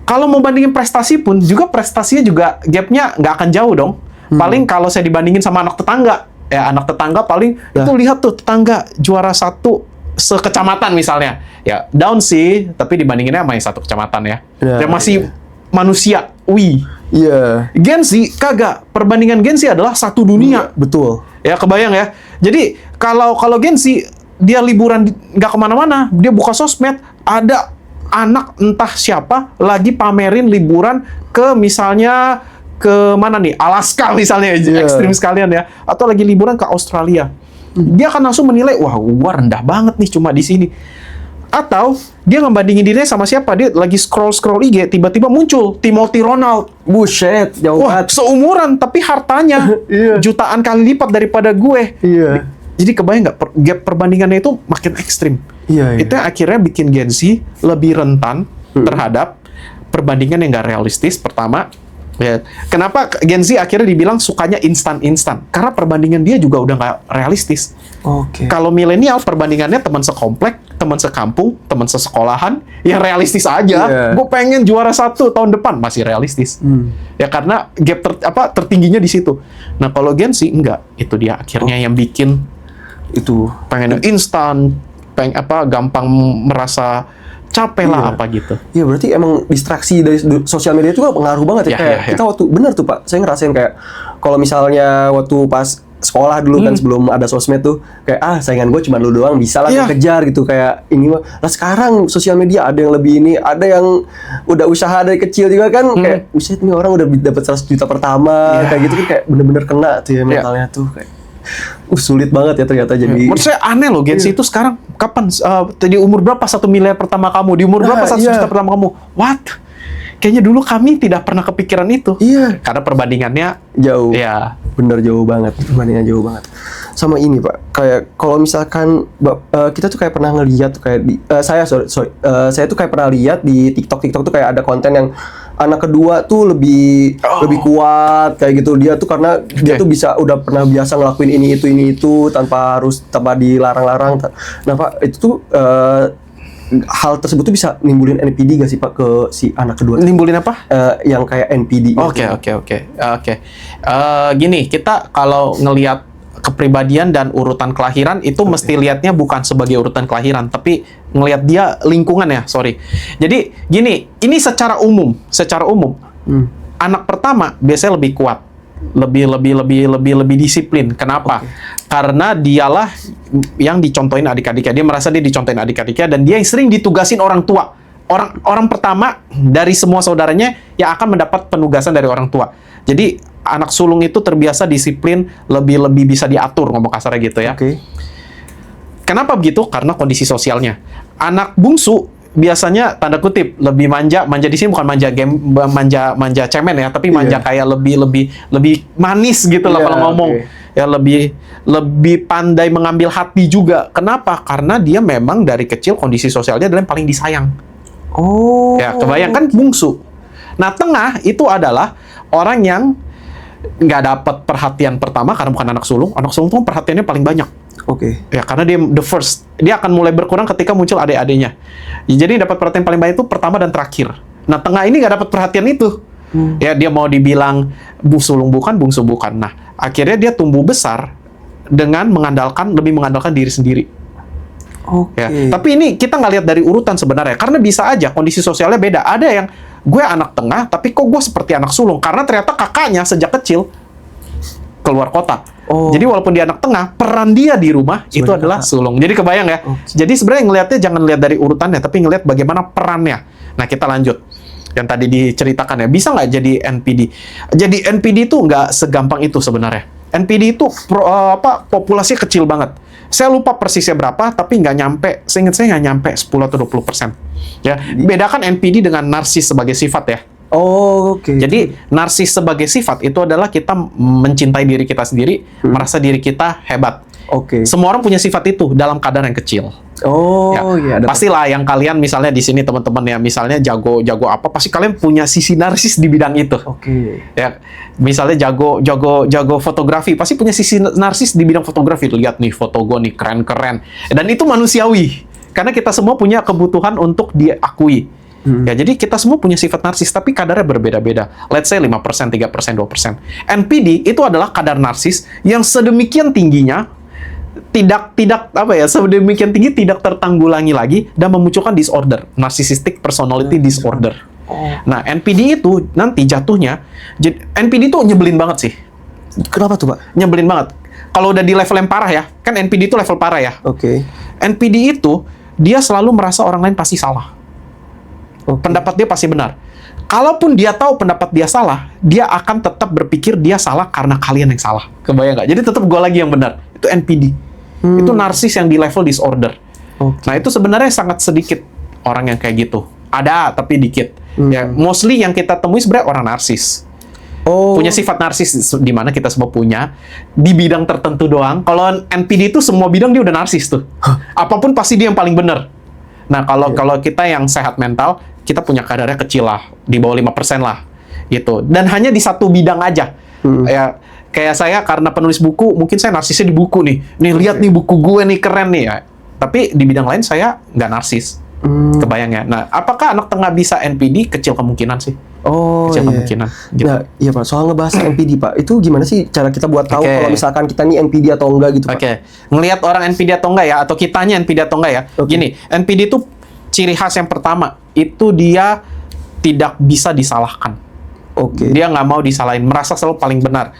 kalau mau bandingin prestasi pun, juga prestasinya juga gapnya nggak akan jauh dong. Paling kalau saya dibandingin sama anak tetangga, ya anak tetangga paling itu lihat tuh tetangga juara satu sekecamatan misalnya. Ya down sih, tapi dibandinginnya sama yang satu kecamatan ya. Ya, Dan masih manusia, wih. Iya. Gen Z kagak. Perbandingan Gen Z adalah satu dunia. Betul. Ya kebayang ya. Jadi kalau Gen Z dia liburan nggak kemana-mana, dia buka sosmed, ada anak entah siapa lagi pamerin liburan ke misalnya ke mana nih, Alaska misalnya, ekstrim sekalian ya, atau lagi liburan ke Australia. Dia akan langsung menilai, wah gua rendah banget nih cuma di sini. Atau dia ngebandingin dirinya sama siapa, dia lagi scroll IG, tiba-tiba muncul Timothy Ronald. Buset, jauh Wah, banget. seumuran tapi hartanya Iya. jutaan kali lipat daripada gue. Iya. Jadi kebayang nggak gap perbandingannya itu makin ekstrim. Iya, iya. Itu yang akhirnya bikin Gen Z lebih rentan terhadap perbandingan yang nggak realistis. Pertama, ya, kenapa Gen Z akhirnya dibilang sukanya instan-instan? Karena perbandingan dia juga udah nggak realistis. Oke. Kalau milenial perbandingannya teman sekomplek, teman sekampung, teman sesekolahan, yang realistis aja. Iya. Gue pengen juara 1 tahun depan, masih realistis. Ya karena gap tertingginya di situ. Nah kalau Gen Z enggak, itu dia akhirnya yang bikin Itu. pengen instan, gampang merasa capek lah Iya. apa gitu. Iya, berarti emang distraksi dari sosial media itu kan pengaruh banget ya. Iya, Kayak iya, iya. kita waktu, bener tuh Pak, saya ngerasain kayak kalau misalnya waktu pas sekolah dulu kan sebelum ada sosmed tuh kayak saingan gue cuma lu doang bisa lah Iya. kejar gitu kayak ini mah. Nah sekarang sosial media ada yang lebih ini, ada yang udah usaha dari kecil juga kan kayak buset nih orang udah dapat 100 juta pertama Iya. kayak gitu kan kayak bener-bener kena tuh ya mentalnya tuh kayak. Sulit banget ya ternyata jadi. Menurut saya aneh loh, Gen Z itu sekarang kapan di umur berapa 1 miliar pertama kamu, di umur berapa 1 juta pertama kamu? What? Kayaknya dulu kami tidak pernah kepikiran itu. Iya. Karena perbandingannya Jauh. ya. Bener jauh banget. Perbandingan jauh banget. Sama ini Pak, kayak kalau misalkan kita tuh kayak pernah ngeliat kayak saya tuh kayak pernah lihat di TikTok tuh kayak ada konten yang anak kedua tuh lebih kuat kayak gitu. Dia tuh karena dia tuh udah pernah biasa ngelakuin ini itu tanpa dilarang-larang. Nah Pak, itu tuh hal tersebut tuh bisa nimbulin NPD gak sih Pak ke si anak kedua? Nimbulin apa? Yang kayak NPD. Oke. Gini, kita kalau ngelihat kepribadian dan urutan kelahiran itu mesti lihatnya bukan sebagai urutan kelahiran, tapi ngelihat dia lingkungan ya, sorry. Jadi gini, ini secara umum, anak pertama biasanya lebih kuat, lebih disiplin. Kenapa? Karena dialah yang dicontohin adik-adiknya. Dia merasa dia dicontohin adik-adiknya dan dia yang sering ditugasin orang tua. Orang pertama dari semua saudaranya yang akan mendapat penugasan dari orang tua. Jadi anak sulung itu terbiasa disiplin, lebih bisa diatur, ngomong kasarnya gitu ya. Oke. Kenapa begitu? Karena kondisi sosialnya. Anak bungsu biasanya tanda kutip lebih manja di sini bukan manja cemen ya, tapi manja kayak lebih manis gitu lah kalau ngomong. Ya lebih pandai mengambil hati juga. Kenapa? Karena dia memang dari kecil kondisi sosialnya adalah yang paling disayang. Oh. Ya, kebayangkan bungsu. Nah, tengah itu adalah orang yang nggak dapat perhatian pertama karena bukan anak sulung. Anak sulung tuh perhatiannya paling banyak. Oke. Ya, karena dia the first. Dia akan mulai berkurang ketika muncul adik-adiknya. Ya, jadi dapat perhatian paling banyak itu pertama dan terakhir. Nah, tengah ini nggak dapat perhatian itu. Ya, dia mau dibilang sulung bukan, bungsu bukan. Nah, akhirnya dia tumbuh besar dengan lebih mengandalkan diri sendiri. Oke. Ya, tapi ini kita nggak lihat dari urutan sebenarnya, karena bisa aja kondisi sosialnya beda. Ada yang gue anak tengah, tapi kok gue seperti anak sulung? Karena ternyata kakaknya sejak kecil keluar kota. Jadi walaupun dia anak tengah, peran dia di rumah itu adalah sulung. Jadi kebayang ya. Jadi sebenarnya ngelihatnya jangan lihat dari urutannya, tapi ngelihat bagaimana perannya. Nah, kita lanjut. Yang tadi diceritakan ya, bisa nggak jadi NPD? Jadi NPD itu nggak segampang itu sebenarnya. NPD itu populasinya kecil banget. Saya lupa persisnya berapa, tapi nggak nyampe, seingat saya nggak nyampe 10 atau 20%. Ya, bedakan NPD dengan narsis sebagai sifat ya. Oh, oke. Jadi narsis sebagai sifat itu adalah kita mencintai diri kita sendiri, merasa diri kita hebat. Oke. Semua orang punya sifat itu dalam kadar yang kecil. Oh, iya. Pastilah yang kalian misalnya di sini teman-teman ya, misalnya jago apa, pasti kalian punya sisi narsis di bidang itu. Oke. Ya, misalnya jago fotografi, pasti punya sisi narsis di bidang fotografi. Lihat nih foto gue nih keren-keren. Dan itu manusiawi. Karena kita semua punya kebutuhan untuk diakui. Ya, jadi kita semua punya sifat narsis, tapi kadarnya berbeda-beda. Let's say 5%, 3%, 2%. NPD itu adalah kadar narsis yang sedemikian tingginya, sedemikian tinggi tidak tertanggulangi lagi dan memunculkan disorder, narcissistic personality disorder. Nah, NPD itu nanti jatuhnya, NPD itu nyebelin banget sih. Kenapa tuh, Pak? Nyebelin banget. Kalau udah di level yang parah ya, kan NPD itu level parah ya. Oke. NPD itu dia selalu merasa orang lain pasti salah. Pendapat dia pasti benar. Kalaupun dia tahu pendapat dia salah, dia akan tetap berpikir dia salah karena kalian yang salah. Kebayang nggak? Jadi tetap gue lagi yang benar. Itu NPD. Itu narsis yang di level disorder. Nah, itu sebenarnya sangat sedikit orang yang kayak gitu. Ada, tapi dikit. Ya, mostly yang kita temui sebenarnya orang narsis. Punya sifat narsis, di mana kita semua punya. Di bidang tertentu doang. Kalau NPD itu semua bidang dia udah narsis tuh. Apapun pasti dia yang paling benar. Nah, kalau kita yang sehat mental, kita punya kadarnya kecil lah, di bawah 5% lah, gitu. Dan hanya di satu bidang aja. Ya, kayak saya karena penulis buku, mungkin saya narsisnya di buku nih. Nih, lihat nih buku gue nih, keren nih ya. Tapi di bidang lain saya nggak narsis. Kebayang ya? Nah, apakah anak tengah bisa NPD? Kecil kemungkinan sih. Kecil kemungkinan. Gitu. Nah, iya Pak, soal ngebahas NPD Pak, itu gimana sih cara kita buat tahu kalau misalkan kita nih NPD atau enggak gitu Pak? Ngelihat orang NPD atau enggak ya, atau kitanya NPD atau enggak ya. Gini, NPD itu ciri khas yang pertama, itu dia tidak bisa disalahkan. Dia nggak mau disalahin, merasa selalu paling benar.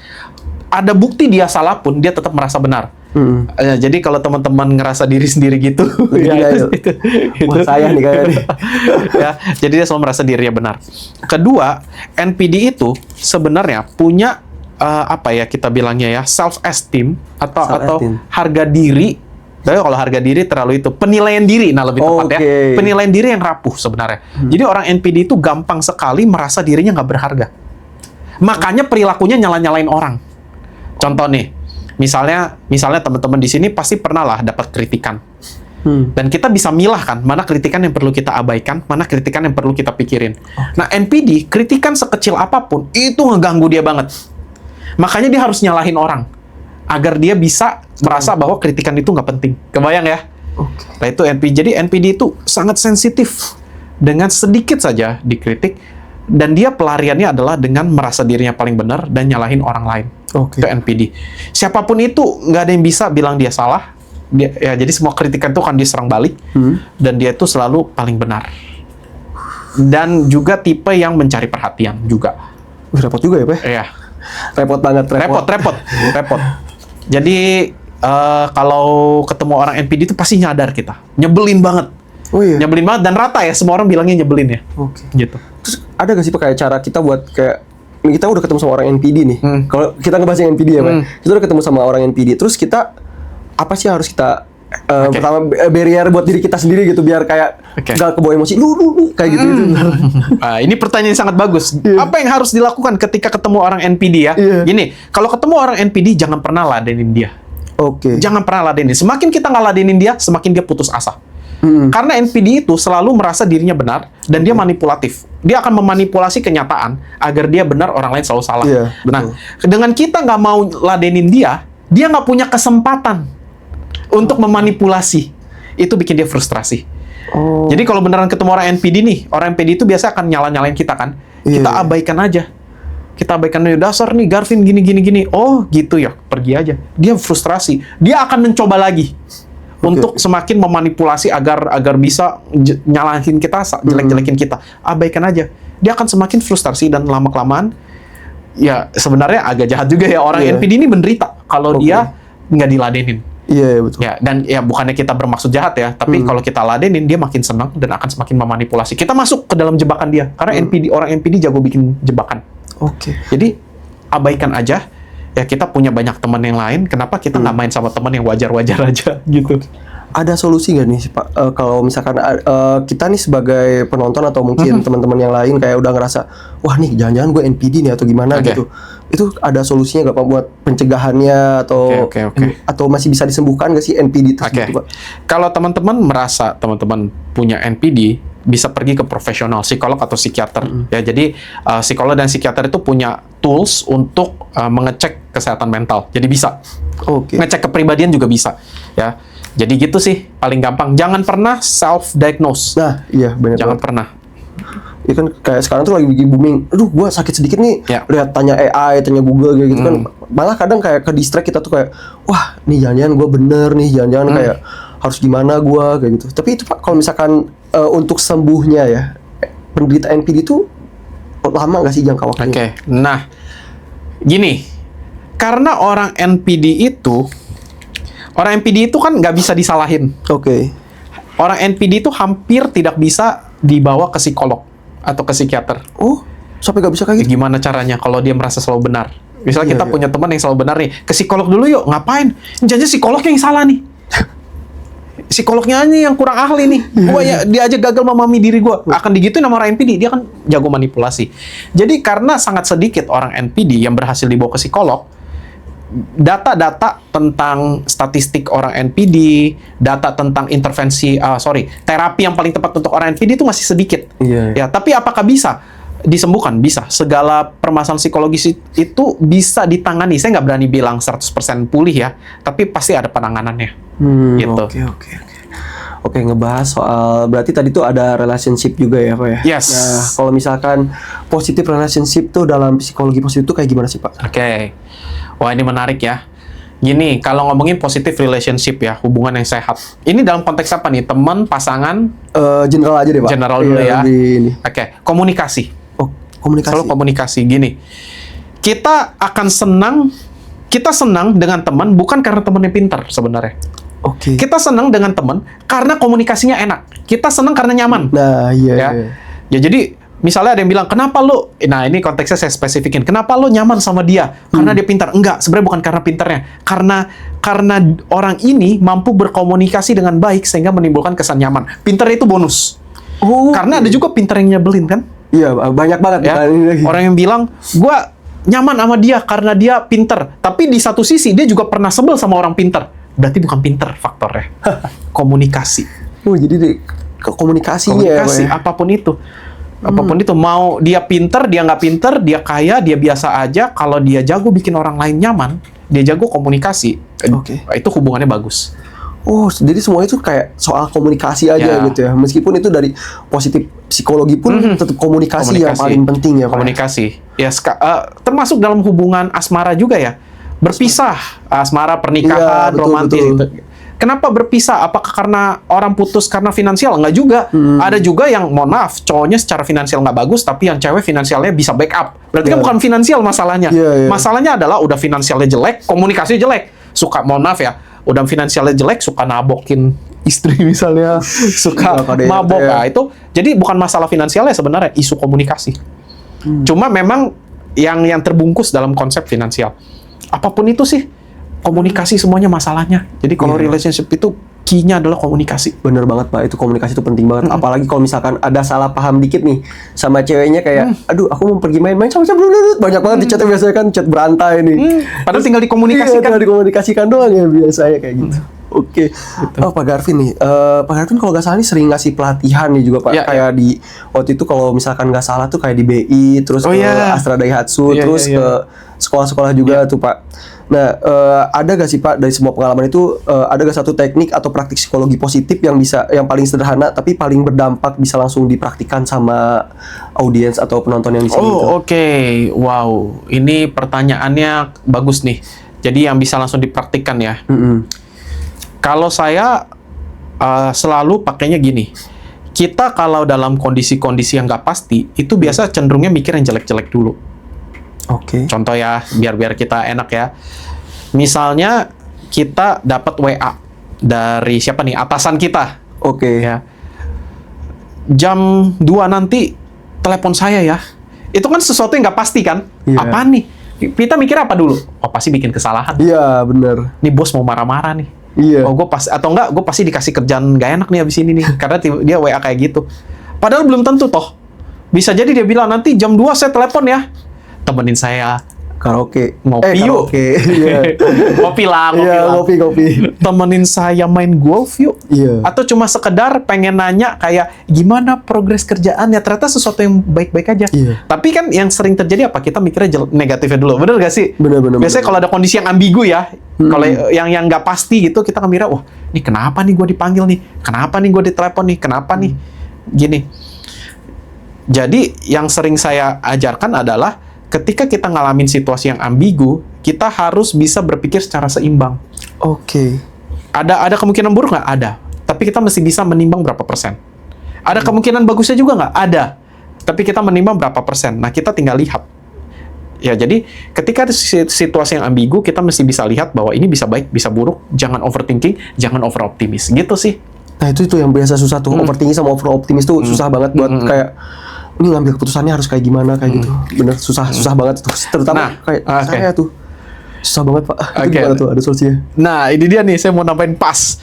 Ada bukti dia salah pun, dia tetap merasa benar. Jadi kalau teman-teman ngerasa diri sendiri gitu, itu saya nih kayaknya. Ya, jadi dia selalu merasa dirinya benar. Kedua, NPD itu sebenarnya punya apa ya kita bilangnya ya, self esteem atau Self-esteem. harga diri. Tapi kalau harga diri terlalu itu penilaian diri, nah lebih tepat ya, Oke. penilaian diri yang rapuh sebenarnya. Jadi orang NPD itu gampang sekali merasa dirinya nggak berharga. Makanya perilakunya nyala-nyalain orang. Contoh nih, misalnya teman-teman di sini pasti pernah lah dapat kritikan. Dan kita bisa milah kan, mana kritikan yang perlu kita abaikan, mana kritikan yang perlu kita pikirin. Nah, NPD, kritikan sekecil apapun, itu ngeganggu dia banget. Makanya dia harus nyalahin orang, agar dia bisa merasa bahwa kritikan itu nggak penting. Kebayang ya? Nah, itu NPD. Jadi NPD itu sangat sensitif. Dengan sedikit saja dikritik, dan dia pelariannya adalah dengan merasa dirinya paling benar dan nyalahin orang lain. Oke. Itu NPD. Siapapun itu, nggak ada yang bisa bilang dia salah. Jadi semua kritikan itu akan diserang balik, dan dia itu selalu paling benar. Dan juga tipe yang mencari perhatian juga. Repot juga ya, Pak? Iya. Repot banget, Repot. Jadi kalau ketemu orang NPD itu pasti nyadar kita. Nyebelin banget. Oh iya. Nyebelin banget dan rata ya, semua orang bilangnya nyebelin ya. Oke. Gitu. Terus ada gak sih Pak kayak cara kita buat kayak kita udah ketemu sama orang NPD nih. Kalau kita ngebahas yang NPD ya, Pak. Kita udah ketemu sama orang NPD. Terus kita apa sih yang harus kita pertama barrier buat diri kita sendiri gitu biar kayak gak kebawa emosi lu kayak gitu. Ini pertanyaan yang sangat bagus. Apa yang harus dilakukan ketika ketemu orang NPD ya? Gini, kalau ketemu orang NPD jangan pernah ladenin dia. Oke. Jangan pernah ladenin. Semakin kita nggak ladenin dia, semakin dia putus asa. Karena NPD itu selalu merasa dirinya benar dan dia manipulatif. Dia akan memanipulasi kenyataan agar dia benar, orang lain selalu salah. Iya, betul. Nah, dengan kita nggak mau ladenin dia nggak punya kesempatan untuk memanipulasi. Itu bikin dia frustrasi. Oh. Jadi kalau beneran ketemu orang NPD nih, orang NPD itu biasa akan nyalain kita kan. Kita abaikan aja. Kita abaikan aja, dasar nih Garvin gini. Oh gitu ya, pergi aja. Dia frustrasi. Dia akan mencoba lagi untuk semakin memanipulasi agar bisa nyalahin kita, jelek-jelekin kita. Abaikan aja. Dia akan semakin frustrasi dan lama-kelamaan ya sebenarnya agak jahat juga ya orang NPD ini menderita kalau dia nggak diladenin. Iya, betul. Ya, dan ya bukannya kita bermaksud jahat ya, tapi kalau kita ladenin dia makin senang dan akan semakin memanipulasi. Kita masuk ke dalam jebakan dia karena orang NPD jago bikin jebakan. Oke. Jadi abaikan aja. Ya kita punya banyak teman yang lain. Kenapa kita nggak main sama teman yang wajar-wajar aja gitu? Ada solusi nggak nih Pak? Kalau misalkan kita nih sebagai penonton atau mungkin teman-teman yang lain kayak udah ngerasa, wah nih jangan-jangan gue NPD nih atau gimana gitu. Itu ada solusinya nggak Pak buat pencegahannya atau atau masih bisa disembuhkan nggak sih NPD tersebut Pak? Kalau teman-teman merasa teman-teman punya NPD, bisa pergi ke profesional, psikolog atau psikiater. Ya, jadi psikolog dan psikiater itu punya tools untuk mengecek kesehatan mental. Jadi bisa. Ngecek kepribadian juga bisa. Ya. Jadi gitu sih, paling gampang. Jangan pernah self-diagnose. Nah, iya benar. Jangan pernah. Ya kan kayak sekarang tuh lagi bikin booming. Aduh, gua sakit sedikit nih. Udah tanya AI, tanya Google gitu kan. Malah kadang kayak ke distract kita tuh kayak, wah, nih jangan-jangan gua bener nih, jangan-jangan kayak harus gimana gua kayak gitu. Tapi itu Pak, kalau misalkan untuk sembuhnya ya, penderita NPD itu lama nggak sih jangka waktunya? Nah, gini, karena orang NPD itu kan nggak bisa disalahin. Orang NPD itu hampir tidak bisa dibawa ke psikolog atau ke psikiater. Oh, sampai nggak bisa kayak gitu? Gimana caranya kalau dia merasa selalu benar? Misalnya kita punya teman yang selalu benar nih, ke psikolog dulu yuk. Ngapain? Jangan psikolognya yang salah nih. Psikolognya aja yang kurang ahli nih. Dia aja gagal memahami diri gue. Akan digituin sama orang NPD, dia kan jago manipulasi. Jadi karena sangat sedikit orang NPD yang berhasil dibawa ke psikolog, data-data tentang statistik orang NPD, data tentang terapi yang paling tepat untuk orang NPD itu masih sedikit. Ya, tapi apakah bisa disembuhkan? Bisa. Segala permasalahan psikologis itu bisa ditangani. Saya nggak berani bilang 100% pulih ya, tapi pasti ada penanganannya. Gitu. Oke, ngebahas soal berarti tadi tuh ada relationship juga ya Pak ya? Yes. Nah, kalau misalkan positive relationship tuh dalam psikologi positif tuh kayak gimana sih Pak? Wah, ini menarik ya. Gini, kalau ngomongin positive relationship ya, hubungan yang sehat. Ini dalam konteks apa nih? Teman, pasangan? General aja deh Pak. General dulu ya. Komunikasi. Komunikasi. Selalu komunikasi. Gini, kita senang dengan teman bukan karena temannya pintar sebenarnya. Kita senang dengan teman karena komunikasinya enak. Kita senang karena nyaman. Nah, Ya, jadi Misalnya ada yang bilang, kenapa lu, nah ini konteksnya saya spesifikin, kenapa lu nyaman sama dia? Karena dia pintar. Enggak, sebenarnya bukan karena pintarnya. Karena orang ini mampu berkomunikasi dengan baik sehingga menimbulkan kesan nyaman. Pintar itu bonus. Karena ada juga pintar yang nyebelin kan? Iya, banyak banget Ya. Orang yang bilang, gua nyaman sama dia karena dia pintar. Tapi di satu sisi dia juga pernah sebel sama orang pintar. Berarti bukan pintar faktornya. Komunikasi. Jadi komunikasinya Komunikasi, ya, Pak, ya? apapun itu. Apapun itu, mau dia pinter, dia nggak pinter, dia kaya, dia biasa aja, kalau dia jago bikin orang lain nyaman, dia jago komunikasi, Oke. itu hubungannya bagus. Oh, jadi semua itu kayak soal komunikasi aja Ya. gitu ya. Meskipun itu dari positif psikologi pun tetap komunikasi yang paling penting ya, Pak. Komunikasi. Ya, termasuk dalam hubungan asmara juga ya. Berpisah, asmara, pernikahan, Iya, betul, romantis betul. gitu. Kenapa berpisah? Apakah karena orang putus karena finansial? Enggak juga. Ada juga yang, mohon maaf, cowoknya secara finansial nggak bagus, tapi yang cewek finansialnya bisa backup. Berarti kan Iya. bukan finansial masalahnya. Iya, iya. Masalahnya adalah udah finansialnya jelek, komunikasinya jelek. Suka, mohon maaf ya, udah finansialnya jelek, suka nabokin istri misalnya, suka Iya, KDRT mabok. ya. Nah, itu jadi bukan masalah finansialnya sebenarnya, isu komunikasi. Cuma memang yang terbungkus dalam konsep finansial. Apapun itu sih, komunikasi semuanya masalahnya. Jadi kalau Iya. relationship itu key-nya adalah komunikasi. Bener banget, Pak. Itu komunikasi itu penting banget. Apalagi kalau misalkan ada salah paham dikit nih sama ceweknya kayak, aduh, aku mau pergi main-main sama siapa? Banyak banget di chatnya biasanya kan, chat berantai nih. Padahal tinggal dikomunikasikan. Iya, tinggal dikomunikasikan doang ya biasanya kayak gitu. Oke. Oh, Pak Garvin nih. Pak Garvin kalau nggak salah nih sering ngasih pelatihan nih juga, Pak. Iya, Kayak di waktu itu kalau misalkan nggak salah tuh kayak di BI, terus Oh, ke iya. Astra Daihatsu, Iya, terus iya, iya. ke sekolah-sekolah juga tuh, Pak. Nah, ada gak sih, Pak, dari semua pengalaman itu ada gak satu teknik atau praktik psikologi positif yang paling sederhana tapi paling berdampak bisa langsung dipraktikkan sama audiens atau penonton yang di sini itu? Oh, oke. Wow. Ini pertanyaannya bagus nih. Jadi yang bisa langsung dipraktikkan ya. Mm-mm. Kalau saya selalu pakainya gini. Kita kalau dalam kondisi-kondisi yang nggak pasti, itu biasa cenderungnya mikir yang jelek-jelek dulu. Oke. Contoh ya, biar kita enak ya. Misalnya kita dapat WA dari siapa nih? Atasan kita. Oke. Ya. Jam 2 nanti telepon saya ya. Itu kan sesuatu yang nggak pasti kan? Iya. Apaan nih? Kita mikir apa dulu? Oh, pasti bikin kesalahan. Iya, bener. Nih bos mau marah-marah nih. Iya. Oh, gue pasti dikasih kerjaan gak enak nih abis ini nih. Karena dia WA kayak gitu. Padahal belum tentu toh. Bisa jadi dia bilang, nanti jam 2 saya telepon ya. Temenin saya Karaoke. ngopi yuk. Karaoke. Iya. Ngopi lah. Iya, ngopi. Temenin saya main golf yuk. Iya. Atau cuma sekedar pengen nanya kayak, gimana progres kerjaannya. Ternyata sesuatu yang baik-baik aja. Iya. Tapi kan yang sering terjadi apa? Kita mikirnya negatifnya dulu. Bener gak sih? Bener. Biasanya kalau ada kondisi yang ambigu ya, kalau yang nggak pasti gitu, kita kan mikir, wah, ini kenapa nih gue dipanggil nih? Kenapa nih gue ditelepon nih? Kenapa nih? Gini. Jadi yang sering saya ajarkan adalah ketika kita ngalamin situasi yang ambigu, kita harus bisa berpikir secara seimbang. Oke. Ada kemungkinan buruk nggak? Ada. Tapi kita mesti bisa menimbang berapa persen. Ada kemungkinan bagusnya juga nggak? Ada. Tapi kita menimbang berapa persen. Nah, kita tinggal lihat. Ya, jadi ketika ada situasi yang ambigu, kita mesti bisa lihat bahwa ini bisa baik, bisa buruk. Jangan overthinking, jangan over optimis. Gitu sih. Nah, itu yang biasa susah tuh. Overthinking sama over optimis tuh susah banget buat kayak ini ngambil keputusannya harus kayak gimana kayak gitu. Bener, susah banget tuh. Terutama Nah, kayak oke. saya tuh. Susah banget, Pak. Itu Oke. gimana tuh? Ada solusinya? Nah, ini dia nih, saya mau nambahin pas.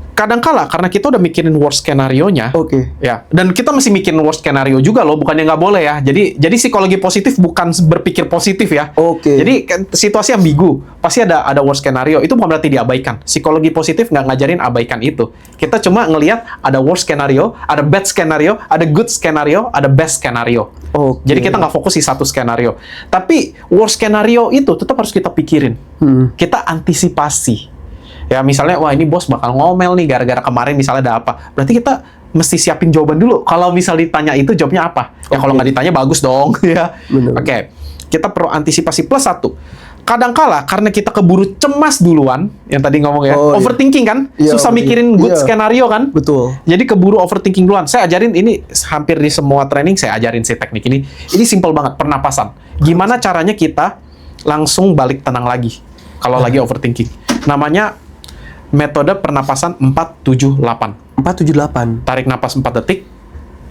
Kadangkala karena kita udah mikirin worst skenario-nya, Oke. ya, dan kita mesti mikirin worst skenario juga loh, bukannya nggak boleh ya. Jadi psikologi positif bukan berpikir positif ya. Oke. Jadi kan, situasi ambigu, pasti ada worst skenario. Itu bukan berarti diabaikan. Psikologi positif nggak ngajarin abaikan itu. Kita cuma ngelihat ada worst skenario, ada bad skenario, ada good skenario, ada best skenario. Oke. Jadi kita nggak fokus di satu skenario. Tapi worst skenario itu tetap harus kita pikirin. Kita antisipasi. Ya misalnya, wah ini bos bakal ngomel nih gara-gara kemarin misalnya ada apa. Berarti kita mesti siapin jawaban dulu. Kalau misal ditanya itu, jawabnya apa? Ya kalau Oke. nggak ditanya bagus dong. Ya. Bener. Oke. Kita perlu antisipasi plus satu. Kadangkala karena kita keburu cemas duluan, yang tadi ngomong ya, Oh, iya. overthinking kan, Iya, susah mikirin good iya. skenario kan. Betul. Jadi keburu overthinking duluan. Saya ajarin ini hampir di semua training, saya ajarin si teknik ini. Ini simple banget, pernapasan. Gimana caranya kita langsung balik tenang lagi kalau lagi overthinking. Namanya metode pernapasan 478. 478. Tarik napas 4 detik,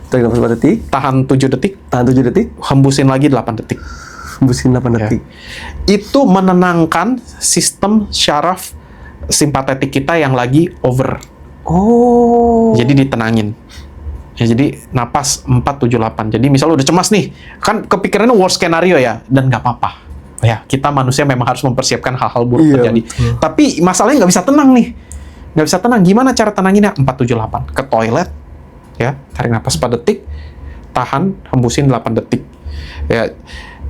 Tarik nafas 4 detik, tahan 7 detik, tahan 7 detik, hembusin lagi 8 detik. hembusin 8 detik. Itu menenangkan sistem syaraf simpatetik kita yang lagi over. Oh. Jadi ditenangin. Ya, jadi napas 4, 7, 8. Jadi misalnya udah cemas nih, kan kepikirannya worst scenario ya, dan nggak apa-apa. Ya, kita manusia memang harus mempersiapkan hal-hal buruk Iya, terjadi. betul. Tapi masalahnya nggak bisa tenang nih. Nggak bisa tenang. Gimana cara tenanginnya? 4, 7, 8. Ke toilet, ya, tarik napas 4 detik, tahan, hembusin 8 detik. Ya,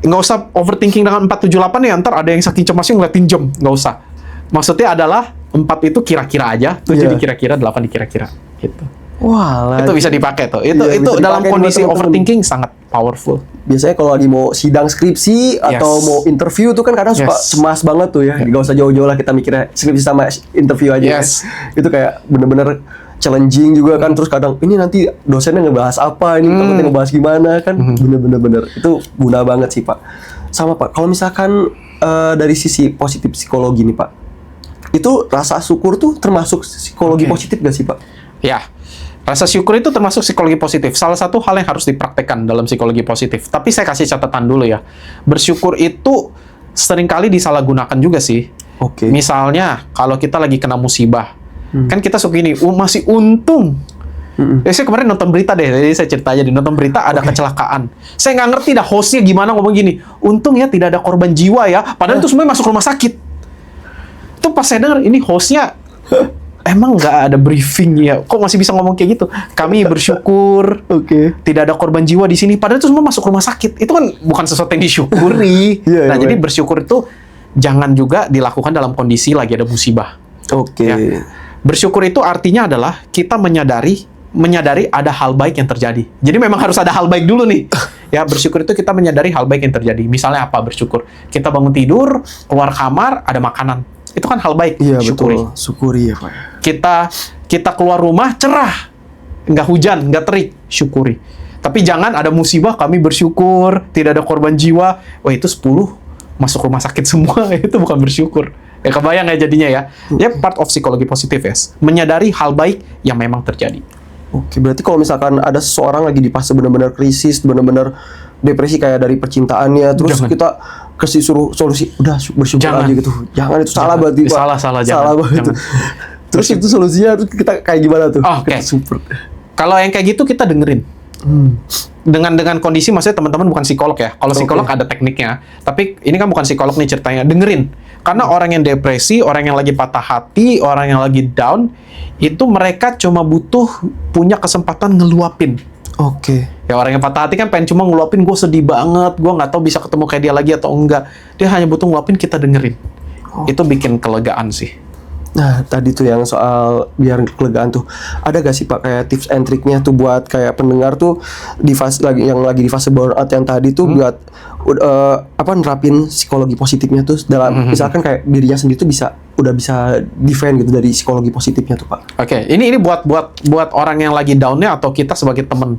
nggak usah overthinking dengan 4, 7, 8 ya, ntar ada yang saking cemasnya ngeliatin jam. Nggak usah. Maksudnya adalah 4 itu kira-kira aja, 7 Iya. dikira-kira, 8 dikira-kira. Gitu. Wah, Itu bisa dipakai tuh. Itu Iya, itu bisa dalam dipakai buat kondisi teman-teman. overthinking sangat powerful. biasanya kalau lagi mau sidang skripsi atau Yes. mau interview tuh kan kadang suka Yes. cemas banget tuh ya. Gak usah jauh-jauh lah kita mikirnya skripsi sama interview aja. Yes. Ya. Itu kayak bener-bener challenging juga kan. Terus kadang ini nanti dosennya ngebahas apa, ini takutnya ngebahas gimana kan. Bener-bener itu guna banget sih Pak. Sama Pak, kalau misalkan dari sisi positif psikologi nih Pak, itu rasa syukur tuh termasuk psikologi Oke. positif gak sih Pak? Ya, rasa syukur itu termasuk psikologi positif. Salah satu hal yang harus dipraktekkan dalam psikologi positif. Tapi saya kasih catatan dulu ya. Bersyukur itu seringkali disalahgunakan juga sih. Oke. Misalnya, kalau kita lagi kena musibah, kan kita suka ini, masih untung. Saya kemarin nonton berita deh, jadi saya cerita aja di nonton berita ada kecelakaan. Saya nggak ngerti dah hostnya gimana ngomong gini. Untung ya tidak ada korban jiwa ya. Padahal itu semuanya masuk rumah sakit. Itu pas saya denger ini hostnya emang nggak ada briefing ya. Kok masih bisa ngomong kayak gitu? Kami bersyukur Oke. tidak ada korban jiwa di sini. Padahal itu semua masuk rumah sakit. Itu kan bukan sesuatu yang disyukuri. Iya, Nah, iya, jadi baik. bersyukur itu jangan juga dilakukan dalam kondisi lagi ada musibah. Oke. Ya. Bersyukur itu artinya adalah kita menyadari ada hal baik yang terjadi. Jadi memang harus ada hal baik dulu nih. Ya, bersyukur itu kita menyadari hal baik yang terjadi. Misalnya apa bersyukur? Kita bangun tidur, keluar kamar, ada makanan. Itu kan hal baik. Iya syukuri. betul. Syukuri ya Pak. Kita keluar rumah cerah, nggak hujan, nggak terik, syukuri. Tapi jangan ada musibah, kami bersyukur, tidak ada korban jiwa. Wah, itu 10 masuk rumah sakit semua. Itu bukan bersyukur. Ya kebayang ya jadinya ya. Ya part of psikologi positif ya. Menyadari hal baik yang memang terjadi. Oke, berarti kalau misalkan ada seseorang lagi di fase benar-benar krisis, benar-benar depresi kayak dari percintaannya, terus Jangan. kita kasih suruh solusi, udah bersyukur Jangan. aja gitu. Jangan, itu salah Jangan. berarti Pak. Salah, Salah jangan. banget. Jangan. Terus itu solusinya terus kita kayak gimana tuh? Oke. Kita support. Kalau yang kayak gitu kita dengerin. Dengan kondisi, maksudnya teman-teman bukan psikolog ya. Kalau psikolog ada tekniknya, tapi ini kan bukan psikolog nih ceritanya. Dengerin. Karena orang yang depresi, orang yang lagi patah hati, orang yang lagi down, itu mereka cuma butuh punya kesempatan ngeluapin. Oke. Ya orang yang patah hati kan pengen cuma ngeluapin, gue sedih banget, gue nggak tahu bisa ketemu kayak dia lagi atau enggak. Dia hanya butuh ngeluapin, kita dengerin. Itu bikin kelegaan sih. Nah, tadi tuh yang soal biar kelegaan tuh, ada gak sih Pak kayak tips and triknya tuh buat kayak pendengar tuh di fase lagi di fase burnout yang tadi tuh buat nerapin psikologi positifnya tuh dalam misalkan kayak dirinya sendiri tuh udah bisa defend gitu dari psikologi positifnya tuh Pak. Oke, ini buat orang yang lagi down-nya atau kita sebagai teman.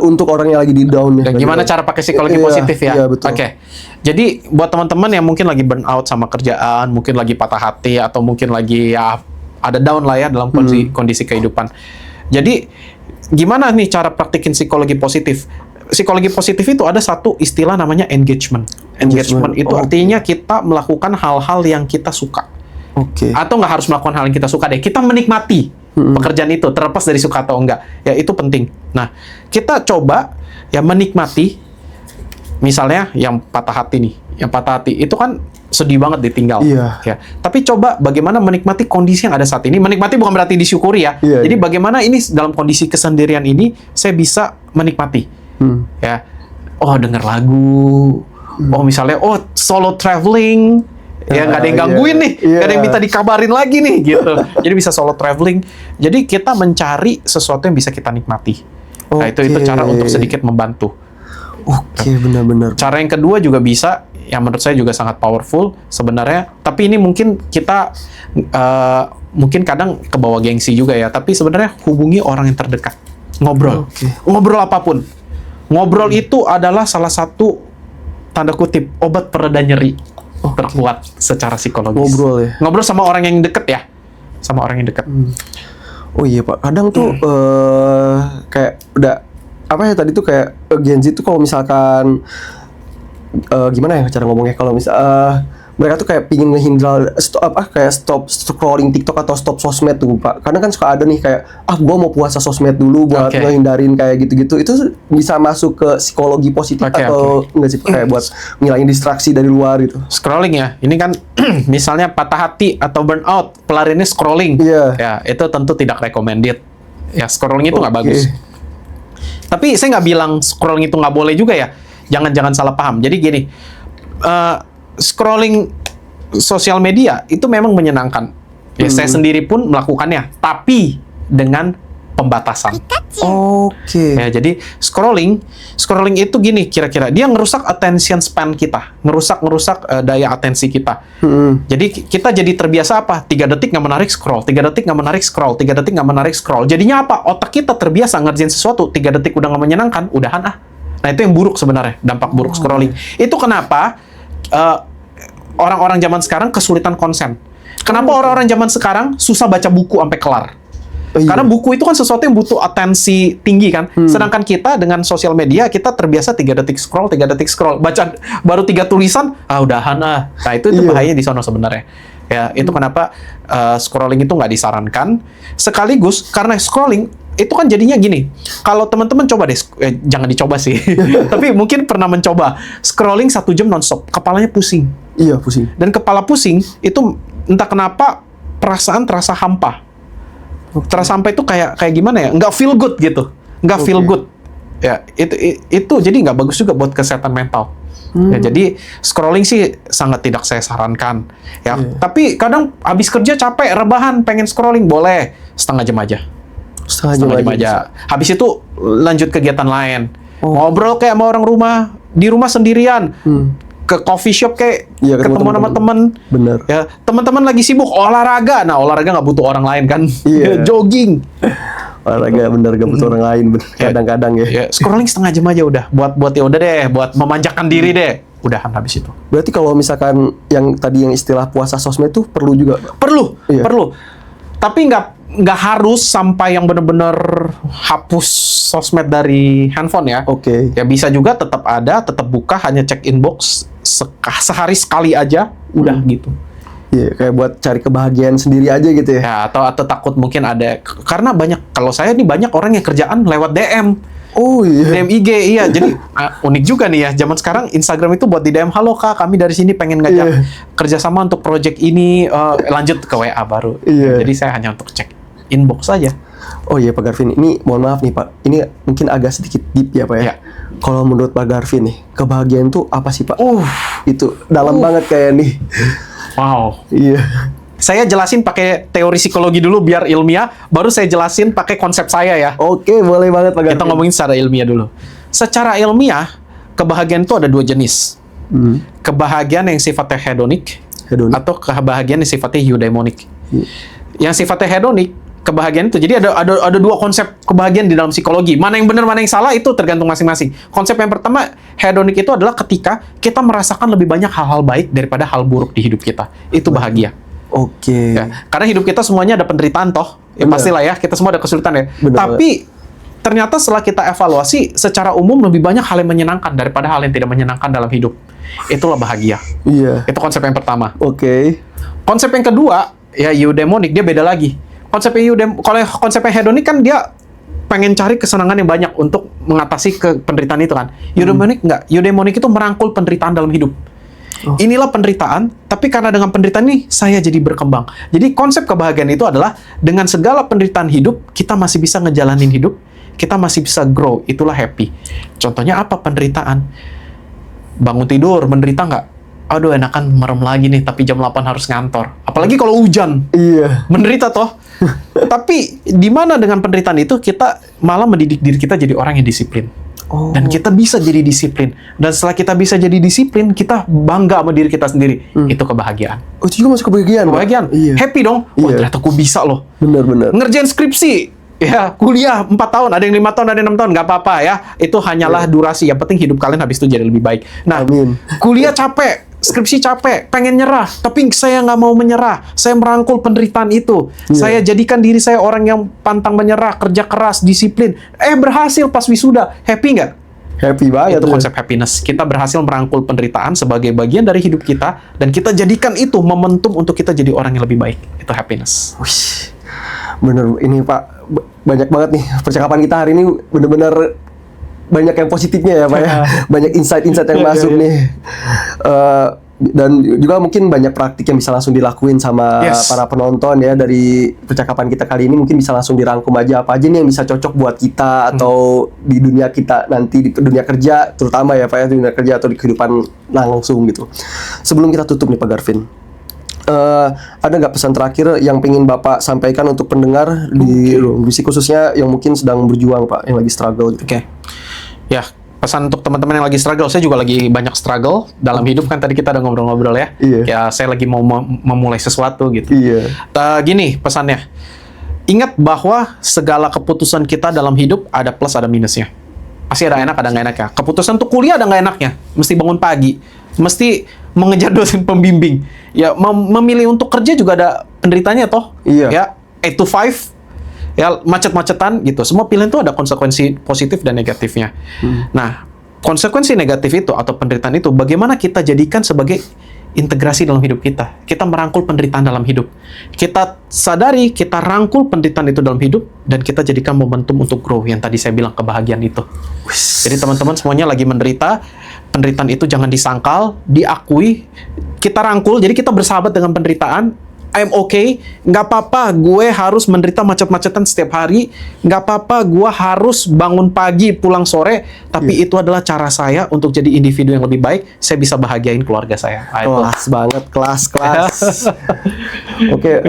Untuk orang yang lagi di down ya. Dan gimana cara pakai psikologi Iya, positif ya? iya, betul. Oke. Jadi buat teman-teman yang mungkin lagi burn out sama kerjaan, mungkin lagi patah hati atau mungkin lagi ya ada down lah ya dalam kondisi kehidupan. Jadi gimana nih cara praktikin psikologi positif? Psikologi positif itu ada satu istilah namanya engagement. Engagement itu artinya kita melakukan hal-hal yang kita suka. Oke. Atau nggak harus melakukan hal yang kita suka deh. Kita menikmati pekerjaan itu, terlepas dari suka atau enggak. Ya, itu penting. Nah, kita coba ya menikmati, misalnya yang patah hati nih. Yang patah hati, itu kan sedih banget ditinggal. Iya. Ya. Tapi coba bagaimana menikmati kondisi yang ada saat ini. Menikmati bukan berarti disyukuri ya. Iya, Jadi iya. bagaimana ini dalam kondisi kesendirian ini, saya bisa menikmati. Ya. Oh, denger lagu. Oh, misalnya, solo traveling. Ya nggak ada yang gangguin nih, nggak ada yang minta dikabarin lagi nih gitu. Jadi bisa solo traveling. Jadi kita mencari sesuatu yang bisa kita nikmati. Nah, itu Oke. cara untuk sedikit membantu. Oke, benar-benar. Cara yang kedua juga bisa, yang menurut saya juga sangat powerful sebenarnya. Tapi ini mungkin kita mungkin kadang kebawa gengsi juga ya. Tapi sebenarnya hubungi orang yang terdekat, ngobrol, Oke. ngobrol apapun. Ngobrol itu adalah salah satu tanda kutip obat pereda nyeri terkuat secara psikologis. Ngobrol ya. Ngobrol sama orang yang deket ya, sama orang yang deket. Oh iya Pak, kadang tuh kayak udah apa ya tadi tuh kayak Gen Z tuh kalau misalkan gimana ya cara ngomongnya, kalau mereka tuh kayak pingin ngehindar stop scrolling TikTok atau stop sosmed tuh Pak. Karena kan suka ada nih kayak gua mau puasa sosmed dulu buat ngehindarin kayak gitu-gitu. Itu bisa masuk ke psikologi positif atau enggak sih kayak buat ngilangin distraksi dari luar gitu. Scrolling ya. Ini kan misalnya patah hati atau burnout, pelariannya scrolling. Ya, itu tentu tidak recommended. Ya, scrolling itu nggak bagus. Tapi saya nggak bilang scrolling itu nggak boleh juga ya. Jangan salah paham. Jadi gini, scrolling sosial media itu memang menyenangkan. Ya, saya sendiri pun melakukannya, tapi dengan pembatasan. Ya, jadi scrolling itu gini, kira-kira dia ngerusak attention span kita, ngerusak daya atensi kita. Jadi kita jadi terbiasa apa? 3 detik nggak menarik scroll, 3 detik nggak menarik scroll, 3 detik nggak menarik scroll. Jadinya apa? Otak kita terbiasa ngerjain sesuatu, 3 detik udah nggak menyenangkan, udahan ah. Nah, itu yang buruk sebenarnya, dampak buruk scrolling. Itu kenapa orang-orang zaman sekarang kesulitan konsen. Kenapa orang-orang zaman sekarang susah baca buku sampai kelar? Karena buku itu kan sesuatu yang butuh atensi tinggi kan. Sedangkan kita dengan sosial media, kita terbiasa 3 detik scroll, 3 detik scroll. Baca baru 3 tulisan, udahan ah. Nah, itu bahayanya di sono sebenarnya. Ya, itu kenapa scrolling itu nggak disarankan. Sekaligus, karena scrolling, itu kan jadinya gini, kalau teman-teman coba deh, jangan dicoba sih, tapi mungkin pernah mencoba, scrolling 1 jam nonstop, kepalanya pusing. Iya, pusing. Dan kepala pusing, itu entah kenapa, perasaan terasa hampa. Terasa hampa itu kayak gimana ya, nggak feel good gitu, nggak feel good. Ya, itu jadi nggak bagus juga buat kesehatan mental. Ya, jadi scrolling sih sangat tidak saya sarankan. Ya, tapi kadang habis kerja capek, rebahan, pengen scrolling, boleh setengah jam aja. Setengah jam aja. Habis itu lanjut kegiatan lain. Ngobrol kayak sama orang rumah, di rumah sendirian. Ke coffee shop kayak ketemu sama temen. Bener. Ya, teman-teman lagi sibuk olahraga. Nah, olahraga nggak butuh orang lain kan. Jogging. Olahraga bener gak butuh orang lain. Kadang-kadang ya. Scrolling setengah jam aja udah. Buat ya udah deh, buat memanjakan diri deh. Udahan habis itu. Berarti kalau misalkan yang tadi yang istilah puasa sosmed tuh perlu juga? Perlu. Tapi nggak harus sampai yang benar-benar hapus sosmed dari handphone ya. Ya bisa juga tetap ada, tetap buka, hanya cek inbox sehari sekali aja, udah gitu. Iya, kayak buat cari kebahagiaan sendiri aja gitu ya. Ya, atau takut mungkin ada, karena kalau saya nih banyak orang yang kerjaan lewat DM. DM IG, iya. Jadi unik juga nih ya, zaman sekarang Instagram itu buat di DM, halo kak, kami dari sini pengen ngajak kerjasama untuk project ini, lanjut ke WA baru. Jadi saya hanya untuk cek inbox saja. Oh iya Pak Garvin, ini mohon maaf nih Pak, ini mungkin agak sedikit deep ya Pak ya. Kalau menurut Pak Garvin nih, kebahagiaan tuh apa sih Pak? Itu dalam banget kayak nih. Wow. Iya. Saya jelasin pakai teori psikologi dulu biar ilmiah, baru saya jelasin pakai konsep saya ya. Oke, boleh banget Pak Garvin. Kita ngomongin secara ilmiah dulu. Secara ilmiah, kebahagiaan itu ada 2 jenis. Kebahagiaan yang sifatnya hedonik, atau kebahagiaan yang sifatnya eudaimonic. Yang sifatnya hedonik, kebahagiaan itu, jadi ada 2 konsep kebahagiaan di dalam psikologi. Mana yang benar, mana yang salah, itu tergantung masing-masing. Konsep yang pertama, hedonik itu adalah ketika kita merasakan lebih banyak hal-hal baik daripada hal buruk di hidup kita. Itu bahagia. Ya, karena hidup kita semuanya ada penderitaan toh. Ya pastilah ya, kita semua ada kesulitan ya. Tapi ternyata setelah kita evaluasi, secara umum lebih banyak hal yang menyenangkan daripada hal yang tidak menyenangkan dalam hidup. Itulah bahagia. Itu konsep yang pertama. Konsep yang kedua, ya eudaimonic, dia beda lagi. Kalau konsepnya hedonik kan dia pengen cari kesenangan yang banyak untuk mengatasi penderitaan itu kan. Eudaimonic enggak. Eudaimonic itu merangkul penderitaan dalam hidup. Inilah penderitaan, tapi karena dengan penderitaan ini saya jadi berkembang. Jadi konsep kebahagiaan itu adalah dengan segala penderitaan hidup, kita masih bisa ngejalanin hidup, kita masih bisa grow, itulah happy. Contohnya apa penderitaan? Bangun tidur, menderita nggak? Aduh, enakan merem lagi nih, tapi jam 8 harus ngantor. Apalagi kalau hujan. Menderita toh. Tapi di mana dengan penderitaan itu, kita malah mendidik diri kita jadi orang yang disiplin. Dan kita bisa jadi disiplin. Dan setelah kita bisa jadi disiplin, kita bangga sama diri kita sendiri. Itu kebahagiaan. Itu juga masuk kebahagiaan. Happy dong. Wah, ternyata aku bisa loh. Bener. Ngerjain skripsi. Ya, kuliah 4 tahun, ada yang 5 tahun, ada yang 6 tahun, nggak apa-apa ya. Itu hanyalah durasi. Yang penting hidup kalian habis itu jadi lebih baik. Nah, kuliah capek. skripsi capek, pengen nyerah, tapi saya nggak mau menyerah. Saya merangkul penderitaan itu. Saya jadikan diri saya orang yang pantang menyerah, kerja keras, disiplin. Berhasil pas wisuda. Happy nggak? Happy banget. Itu konsep happiness. Kita berhasil merangkul penderitaan sebagai bagian dari hidup kita, dan kita jadikan itu momentum untuk kita jadi orang yang lebih baik. Itu happiness. Wih, bener ini Pak, banyak banget nih percakapan kita hari ini, bener-bener banyak yang positifnya ya Pak ya, banyak insight-insight yang masuk nih. Dan juga mungkin banyak praktik yang bisa langsung dilakuin sama para penonton ya. Dari percakapan kita kali ini mungkin bisa langsung dirangkum aja apa aja nih yang bisa cocok buat kita atau di dunia kita nanti, di dunia kerja terutama ya Pak ya, di dunia kerja atau di kehidupan langsung gitu. Sebelum kita tutup nih Pak Garvin, ada nggak pesan terakhir yang pengen Bapak sampaikan untuk pendengar di Ruang Berbisik, khususnya yang mungkin sedang berjuang Pak, yang lagi struggle gitu? Oke. Ya, pesan untuk teman-teman yang lagi struggle. Saya juga lagi banyak struggle dalam hidup, kan tadi kita udah ngobrol-ngobrol ya. Iya. Ya, saya lagi mau memulai sesuatu gitu. Iya. Gini pesannya. Ingat bahwa segala keputusan kita dalam hidup ada plus ada minusnya. Pasti ada enak, ada nggak enaknya. Keputusan untuk kuliah ada nggak enaknya. Mesti bangun pagi. Mesti mengejar dosen pembimbing. Ya, memilih untuk kerja juga ada penderitanya toh. Iya. Ya, 8 to 5. Ya, macet-macetan gitu. Semua pilihan itu ada konsekuensi positif dan negatifnya. Nah, konsekuensi negatif itu atau penderitaan itu bagaimana kita jadikan sebagai integrasi dalam hidup kita. Kita merangkul penderitaan dalam hidup. Kita sadari, kita rangkul penderitaan itu dalam hidup, dan kita jadikan momentum untuk grow, yang tadi saya bilang kebahagiaan itu. Jadi teman-teman semuanya lagi menderita, penderitaan itu jangan disangkal, diakui, kita rangkul, jadi kita bersahabat dengan penderitaan. I'm okay, nggak apa-apa gue harus menderita macet-macetan setiap hari, nggak apa-apa gue harus bangun pagi pulang sore, tapi itu adalah cara saya untuk jadi individu yang lebih baik. Saya bisa bahagiain keluarga saya. Kelas banget, kelas. Oke,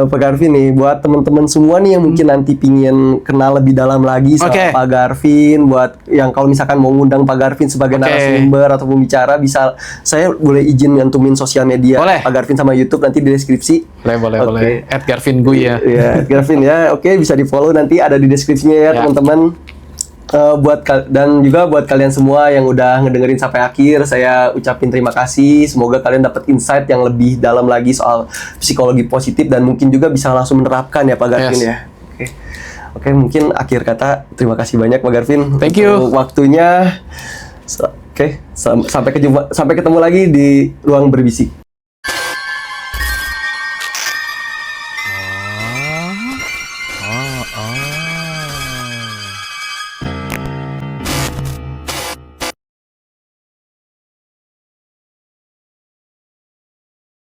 Pak Garvin nih, buat teman-teman semua nih yang mungkin nanti pingin kenal lebih dalam lagi sama Pak Garvin, buat yang kalau misalkan mau ngundang Pak Garvin sebagai narasumber atau pembicara, bisa, saya boleh izin nyantumin sosial media Pak Garvin sama YouTube nanti di deskripsi. Boleh. @Garvin gue ya. Iya, Garvin ya. Oke, bisa di follow, nanti ada di deskripsinya ya teman-teman. Dan juga buat kalian semua yang udah ngedengerin sampai akhir, saya ucapin terima kasih. Semoga kalian dapat insight yang lebih dalam lagi soal psikologi positif, dan mungkin juga bisa langsung menerapkan ya Pak Garvin ya. Oke, mungkin akhir kata terima kasih banyak Pak Garvin. Thank you. Untuk waktunya. Sampai ketemu lagi di Ruang Berbisik.